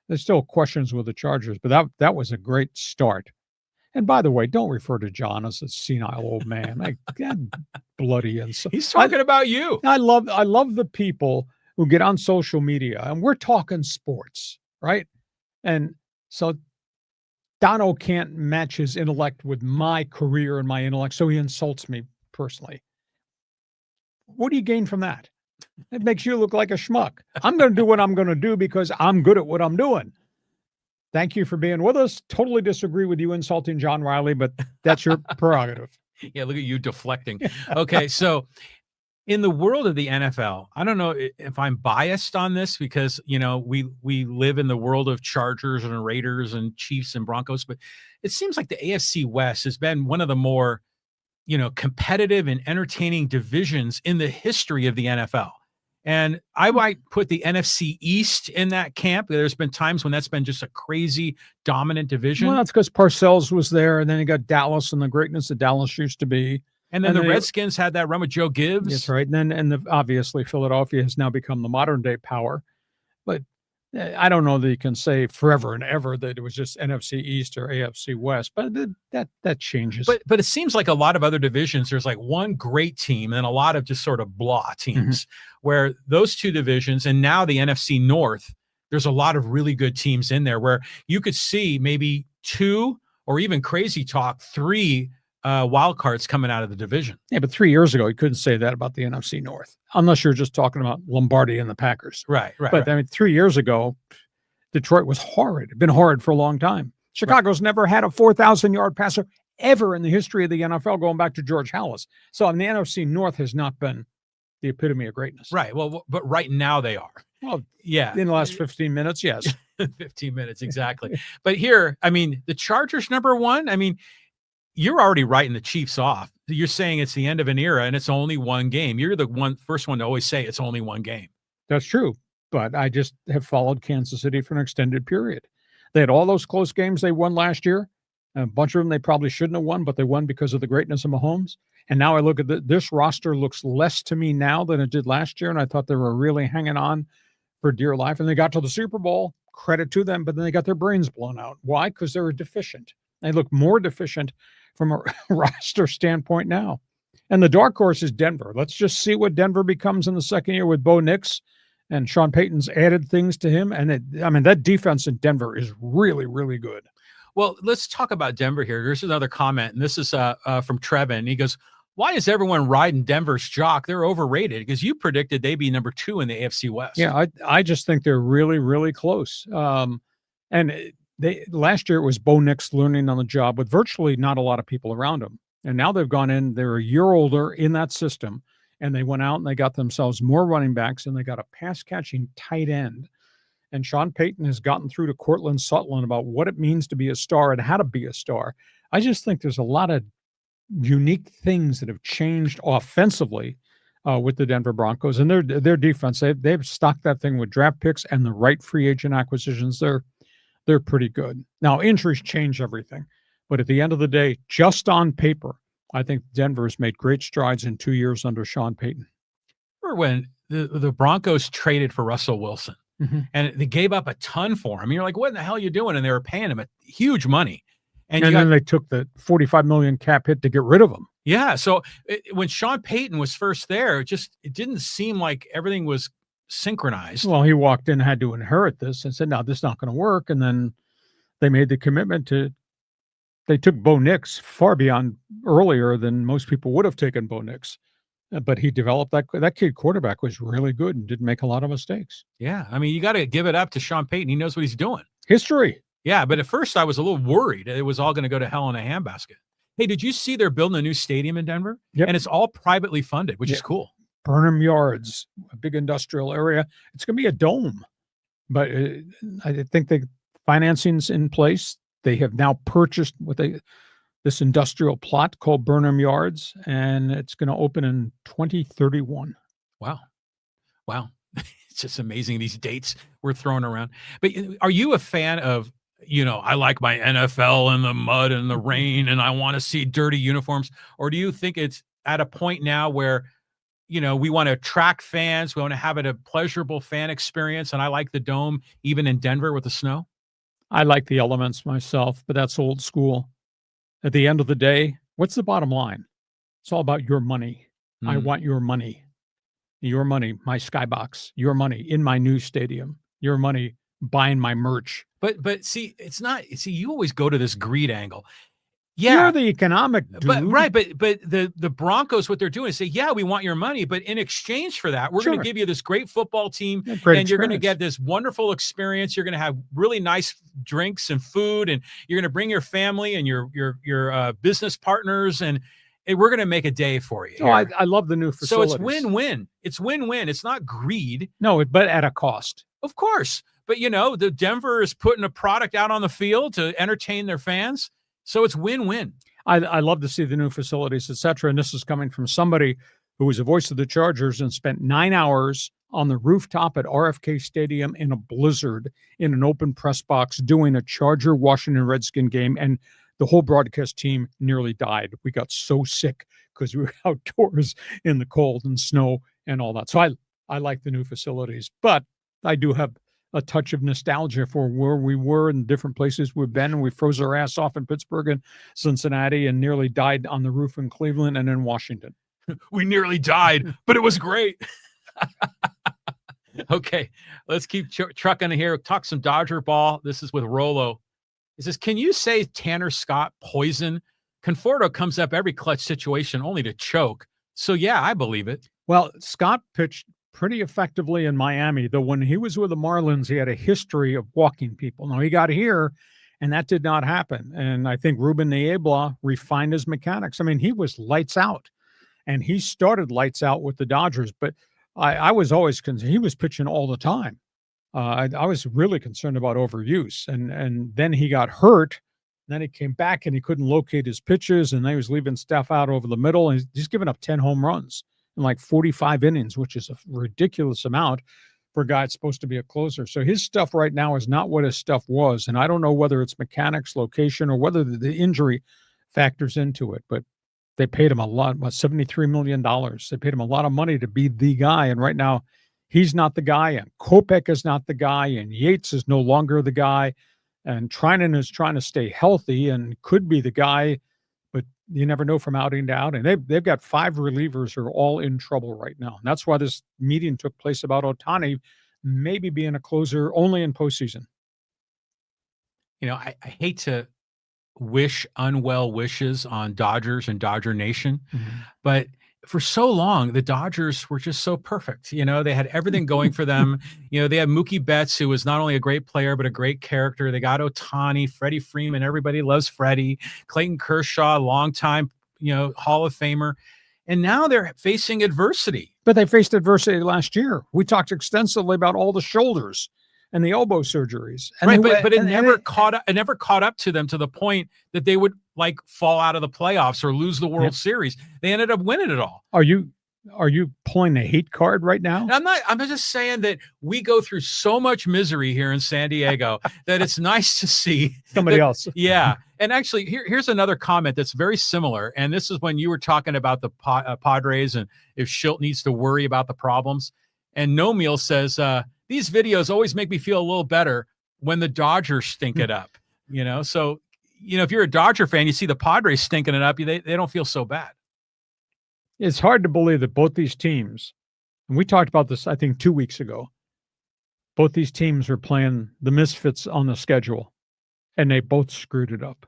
there's still questions with the Chargers, but that was a great start. And by the way, don't refer to John as a senile old man. God, bloody insult. He's talking about you. I love the people who get on social media, and we're talking sports, right? And so Dono can't match his intellect with my career and my intellect, so he insults me personally. What do you gain from that? It makes you look like a schmuck. I'm going to do what I'm going to do because I'm good at what I'm doing. Thank you for being with us. Totally disagree with you insulting John Riley, but that's your prerogative. Yeah, look at you deflecting. Okay, so in the world of the NFL, I don't know if I'm biased on this because, we live in the world of Chargers and Raiders and Chiefs and Broncos, but it seems like the AFC West has been one of the more, competitive and entertaining divisions in the history of the NFL. And I might put the NFC East in that camp. There's been times when that's been just a crazy dominant division. Well, that's because Parcells was there, and then you got Dallas and the greatness that Dallas used to be. And then the Redskins had that run with Joe Gibbs. That's right. And then obviously Philadelphia has now become the modern day power. But I don't know that you can say forever and ever that it was just NFC East or AFC West, but that changes. But it seems like a lot of other divisions, there's like one great team and a lot of just sort of blah teams, where those two divisions and now the NFC North, there's a lot of really good teams in there where you could see maybe 2 or even crazy talk 3 wild cards coming out of the division. Yeah, but 3 years ago, you couldn't say that about the NFC North, unless you're just talking about Lombardi and the Packers. Right. But I mean, 3 years ago, Detroit was horrid. It'd been horrid for a long time. Chicago's never had a 4,000-yard passer ever in the history of the NFL, going back to George Halas. So, the NFC North has not been the epitome of greatness. Right. Well, but right now they are. Well, yeah. In the last 15 minutes, yes. 15 minutes, exactly. But here, the Chargers number 1, you're already writing the Chiefs off. You're saying it's the end of an era and it's only one game. You're the first one to always say it's only one game. That's true. But I just have followed Kansas City for an extended period. They had all those close games they won last year. A bunch of them they probably shouldn't have won, but they won because of the greatness of Mahomes. And now I look at this roster looks less to me now than it did last year. And I thought they were really hanging on for dear life. And they got to the Super Bowl, credit to them, but then they got their brains blown out. Why? Because they were deficient. They look more deficient from a roster standpoint now. And the dark horse is Denver. Let's just see what Denver becomes in the second year with Bo Nix. And Sean Payton's added things to him. And that defense in Denver is really, really good. Well, let's talk about Denver here. Here's another comment. And this is from Trevin. He goes, why is everyone riding Denver's jock? They're overrated because you predicted they'd be number 2 in the AFC West. Yeah, I just think they're really, really close. Last year it was Bo Nix learning on the job with virtually not a lot of people around him. And now they've gone in, they're a year older in that system, and they went out and they got themselves more running backs and they got a pass-catching tight end. And Sean Payton has gotten through to Courtland Sutton about what it means to be a star and how to be a star. I just think there's a lot of unique things that have changed offensively with the Denver Broncos and their defense. They've stocked that thing with draft picks and the right free agent acquisitions. They're pretty good. Now, injuries change everything. But at the end of the day, just on paper, I think Denver has made great strides in 2 years under Sean Payton. Remember when the Broncos traded for Russell Wilson and they gave up a ton for him? You're like, what in the hell are you doing? And they were paying him a huge money. And then they took the $45 million cap hit to get rid of him. Yeah. So when Sean Payton was first there, it didn't seem like everything was synchronized. Well, he walked in, had to inherit this and said, no, this is not going to work. And then they made the commitment they took Bo Nix far beyond earlier than most people would have taken Bo Nix. But he developed that kid quarterback was really good and didn't make a lot of mistakes. Yeah. You got to give it up to Sean Payton. He knows what he's doing. History. Yeah. But at first I was a little worried it was all going to go to hell in a handbasket. Hey, did you see they're building a new stadium in Denver? Yep. And it's all privately funded, which is cool. Burnham Yards, a big industrial area. It's going to be a dome. But I think the financing's in place. They have now purchased this industrial plot called Burnham Yards, and it's going to open in 2031. Wow. It's just amazing, these dates we're throwing around. But are you a fan of, I like my NFL in the mud and the rain, and I want to see dirty uniforms? Or do you think it's at a point now where, we want to attract fans, we want to have it a pleasurable fan experience, and I like the dome even in Denver with the snow? I like the elements myself, but that's old school. At the end of the day, what's the bottom line? It's all about your money. I want your money. Your money, my skybox, your money in my new stadium, your money buying my merch. But see, it's not, you always go to this greed angle. Yeah. You're the economic dude. But the Broncos, what they're doing is say, yeah, we want your money, but in exchange for that, we're going to give you this great football team, and you're going to get this wonderful experience. You're going to have really nice drinks and food, and you're going to bring your family and your business partners, and we're going to make a day for you. Oh, I love the new facilities. So it's win-win. It's win-win. It's not greed. No, but at a cost. Of course. But, the Denver is putting a product out on the field to entertain their fans. So it's win-win. I love to see the new facilities, et cetera. And this is coming from somebody who was a voice of the Chargers and spent 9 hours on the rooftop at RFK Stadium in a blizzard in an open press box doing a Charger-Washington Redskin game. And the whole broadcast team nearly died. We got so sick because we were outdoors in the cold and snow and all that. So I like the new facilities, but I do have a touch of nostalgia for where we were and different places we've been. And we froze our ass off in Pittsburgh and Cincinnati and nearly died on the roof in Cleveland and in Washington. We nearly died, but it was great. Okay, let's keep trucking here. Talk some Dodger ball. This is with Rolo. It says, can you say Tanner Scott poison? Conforto comes up every clutch situation only to choke. So, yeah, I believe it. Well, Scott pitched pretty effectively in Miami, though when he was with the Marlins, he had a history of walking people. Now, he got here, and that did not happen. And I think Ruben Niebla refined his mechanics. I mean, he was lights out, and he started lights out with the Dodgers. But I was always concerned. He was pitching all the time. I was really concerned about overuse, and then he got hurt. Then he came back and he couldn't locate his pitches, and then he was leaving stuff out over the middle, and he's given up 10 home runs in like 45 innings, which is a ridiculous amount for a guy that's supposed to be a closer. So his stuff right now is not what his stuff was, and I don't know whether it's mechanics, location, or whether the injury factors into it, but they paid him a lot, $73 million. They paid him a lot of money to be the guy, and right now he's not the guy, and Kopech is not the guy, and Yates is no longer the guy, and Trinan is trying to stay healthy and could be the guy, but you never know from outing to outing. They've got 5 relievers who are all in trouble right now. And that's why this meeting took place about Ohtani maybe being a closer only in postseason. I hate to wish unwell wishes on Dodgers and Dodger Nation, but for so long, the Dodgers were just so perfect. They had everything going for them. They had Mookie Betts, who was not only a great player, but a great character. They got Ohtani, Freddie Freeman. Everybody loves Freddie. Clayton Kershaw, longtime, Hall of Famer. And now they're facing adversity. But they faced adversity last year. We talked extensively about all the shoulders and the elbow surgeries. And right, but it never caught up to them to the point that they would fall out of the playoffs or lose the World Series. They ended up winning it all. Are you pulling a hate card right now? I'm not. I'm just saying that we go through so much misery here in San Diego that it's nice to see somebody else. Yeah. And actually, here's another comment that's very similar. And this is when you were talking about the Padres and if Schilt needs to worry about the problems. And Nomiel says, these videos always make me feel a little better when the Dodgers stink it up. So if you're a Dodger fan, you see the Padres stinking it up, they don't feel so bad. It's hard to believe that both these teams, and we talked about this, I think, 2 weeks ago, both these teams were playing the misfits on the schedule, and they both screwed it up.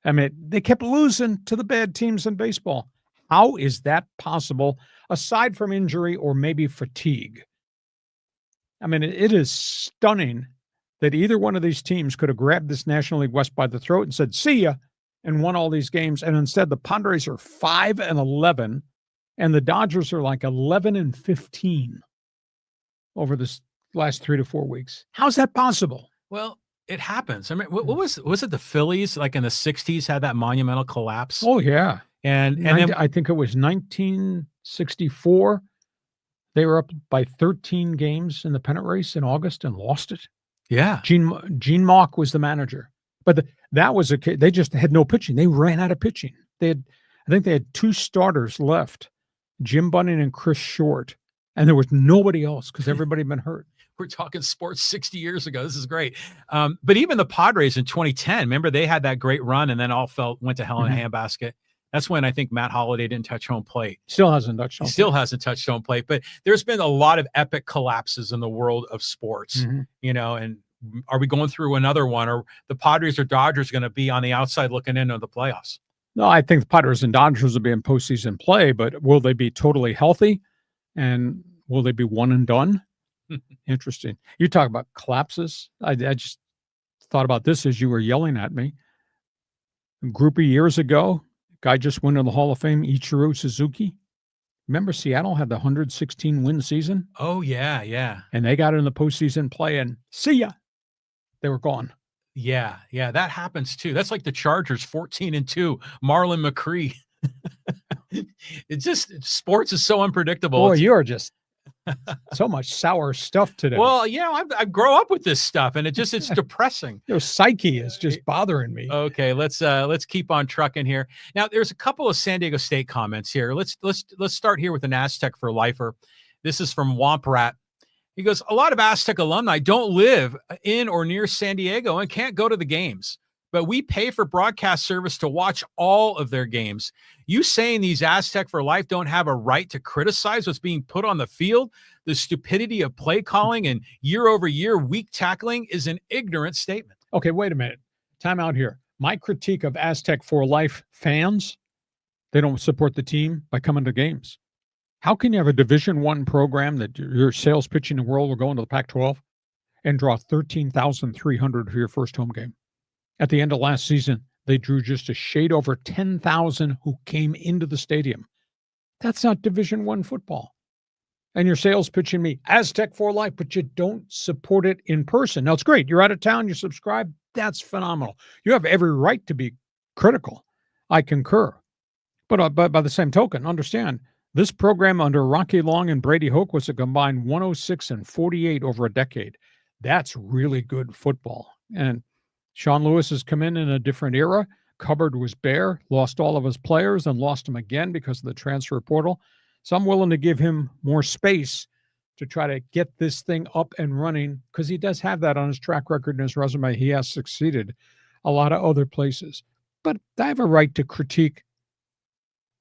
I mean, they kept losing to the bad teams in baseball. How is that possible, aside from injury or maybe fatigue? I mean, it is stunning that either one of these teams could have grabbed this National League West by the throat and said, see ya, and won all these games. And instead, the Padres are 5-11, and the Dodgers are like 11-15 over this last 3 to 4 weeks. How's that possible? Well, It happens. I mean, what was it the Phillies like in the 60s had that monumental collapse? Oh, yeah. And then I think it was 1964. They were up by 13 games in the pennant race in August and lost it. yeah. Gene Mauch was the manager. But that was they just had no pitching. They ran out of pitching. I think they had 2 starters left, Jim Bunning and Chris Short, and there was nobody else because everybody had been hurt. We're talking sports 60 years ago. This is great. But even the Padres in 2010, remember they had that great run and then went to hell in a handbasket. That's when I think Matt Holliday didn't touch home plate. Still hasn't touched home plate. Still hasn't touched home plate. But there's been a lot of epic collapses in the world of sports, you know, and are we going through another one? Or the Padres or Dodgers going to be on the outside looking into the playoffs? No, I think the Padres and Dodgers will be in postseason play, but will they be totally healthy? And will they be one and done? Interesting. You talk about collapses. I just thought about this as you were yelling at me. A group of years ago, guy just went in the Hall of Fame, Ichiro Suzuki. Remember Seattle had the 116-win season? Oh, yeah, yeah. And they got in the postseason play and see ya. They were gone. Yeah, yeah, that happens too. That's like the Chargers 14-2, Marlon McCree. It's just sports is so unpredictable. Boy, you are just so much sour stuff today. Well, you know, I grow up with this stuff and it's depressing. Your psyche is just bothering me. Okay, let's keep on trucking here. Now, there's a couple of San Diego State comments here. Let's start here with an Aztec for lifer. This is from Womp Rat. He goes, a lot of Aztec alumni don't live in or near San Diego and can't go to the games, but we pay for broadcast service to watch all of their games. You saying these Aztec for life don't have a right to criticize what's being put on the field, the stupidity of play calling and year-over-year weak tackling is an ignorant statement. Okay, wait a minute. Time out here. My critique of Aztec for life fans, they don't support the team by coming to games. How can you have a Division I program that your sales pitch in the world will go into the Pac-12 and draw 13,300 for your first home game? At the end of last season, they drew just a shade over 10,000 who came into the stadium. That's not Division I football. And your sales pitching me Aztec for life, but you don't support it in person. Now, it's great. You're out of town, you subscribe. That's phenomenal. You have every right to be critical. I concur. But by the same token, understand, this program under Rocky Long and Brady Hoke was a combined 106 and 48 over a decade. That's really good football. And Sean Lewis has come in a different era. Cupboard was bare, lost all of his players, and lost them again because of the transfer portal. So I'm willing to give him more space to try to get this thing up and running because he does have that on his track record and his resume. He has succeeded a lot of other places. But I have a right to critique.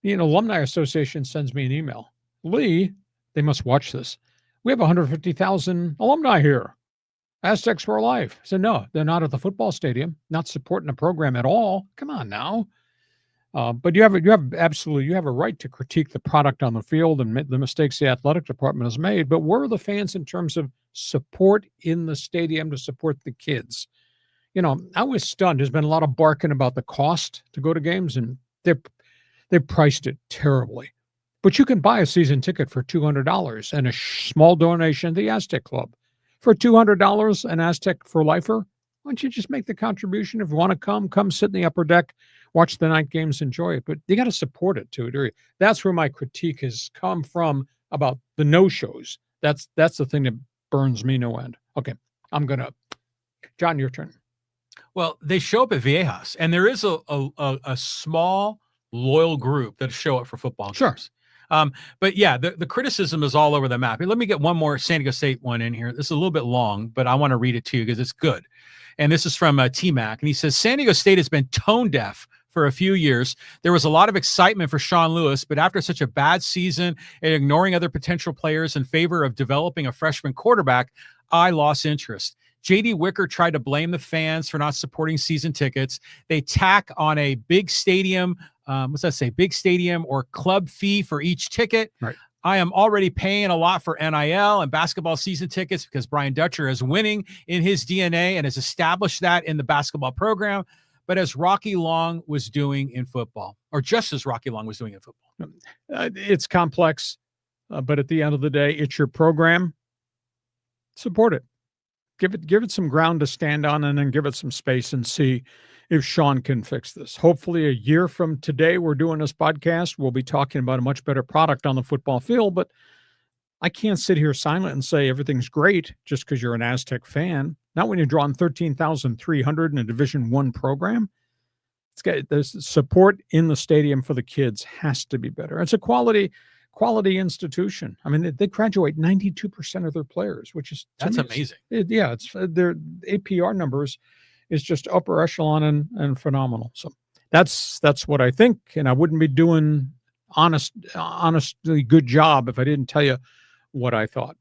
The Alumni Association sends me an email. Lee, they must watch this. We have 150,000 alumni here. Aztecs for life. I said, no, they're not at the football stadium, not supporting the program at all. Come on now. But you have a right to critique the product on the field and the mistakes the athletic department has made. But where are the fans in terms of support in the stadium to support the kids? You know, I was stunned. There's been a lot of barking about the cost to go to games, and they priced it terribly. But you can buy a season ticket for $200 and a small donation to the Aztec Club. For $200, an Aztec for lifer, why don't you just make the contribution? If you want to come sit in the upper deck, watch the night games, enjoy it. But you got to support it to a degree. That's where my critique has come from about the no-shows. That's the thing that burns me no end. Okay, John, your turn. Well, they show up at Viejas, and there is a small, loyal group that show up for football games. But yeah, the criticism is all over the map. Let me get one more San Diego State one in here. This is a little bit long, but I want to read it to you because it's good. And this is from T-Mac, and he says, San Diego State has been tone deaf for a few years. There was a lot of excitement for Sean Lewis, but after such a bad season and ignoring other potential players in favor of developing a freshman quarterback, I lost interest. J.D. Wicker tried to blame the fans for not supporting season tickets. They tack on a big stadium, big stadium or club fee for each ticket. Right. I am already paying a lot for NIL and basketball season tickets because Brian Dutcher is winning in his DNA and has established that in the basketball program, but as Rocky Long was doing in football, or just as Rocky Long was doing in football. It's complex, but at the end of the day, it's your program. Support it. give it some ground to stand on, and then give it some space and see if Sean can fix this. Hopefully a year from today, we're doing this podcast, we'll be talking about a much better product on the football field, but I can't sit here silent and say everything's great just because you're an Aztec fan. Not when you're drawing 13,300 in a Division I program. It's got the support in the stadium for the kids has to be better. It's a quality institution. I mean, they graduate 92% of their players, which is amazing. It's their APR numbers is just upper echelon and phenomenal. So that's what I think, and I wouldn't be doing honestly good job if I didn't tell you what I thought.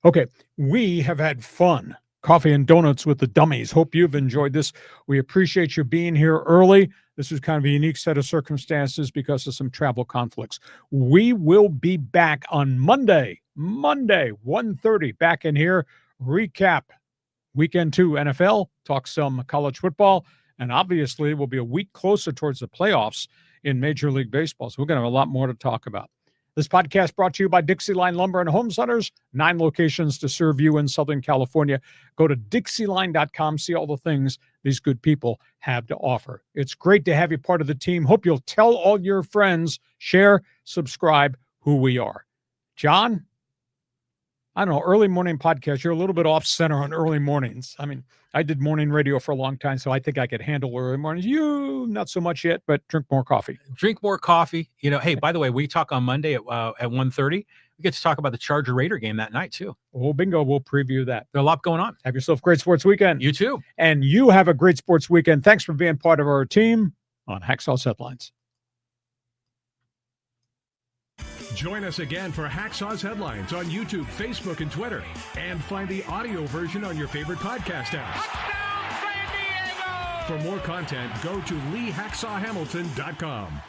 Okay, we have had fun. Coffee and donuts with the dummies. Hope you've enjoyed this. We appreciate you being here early. This is kind of a unique set of circumstances because of some travel conflicts. We will be back on Monday, 1:30, back in here. Recap Weekend 2 NFL, talk some college football, and obviously we'll be a week closer towards the playoffs in Major League Baseball. So we're going to have a lot more to talk about. This podcast brought to you by Dixieline Lumber and Home Centers, 9 locations to serve you in Southern California. Go to Dixieline.com, see all the things these good people have to offer. It's great to have you part of the team. Hope you'll tell all your friends, share, subscribe, who we are. John, I don't know, early morning podcast, you're a little bit off center on early mornings. I mean, I did morning radio for a long time, so I think I could handle early mornings. You, not so much yet, but drink more coffee. Drink more coffee. You know, hey, by the way, we talk on Monday at 1:30. We get to talk about the Charger-Raider game that night, too. Oh, bingo. We'll preview that. There's a lot going on. Have yourself a great sports weekend. You, too. And you have a great sports weekend. Thanks for being part of our team on Hacksaw's Headlines. Join us again for Hacksaw's Headlines on YouTube, Facebook, and Twitter. And find the audio version on your favorite podcast apps. For more content, go to LeeHacksawHamilton.com.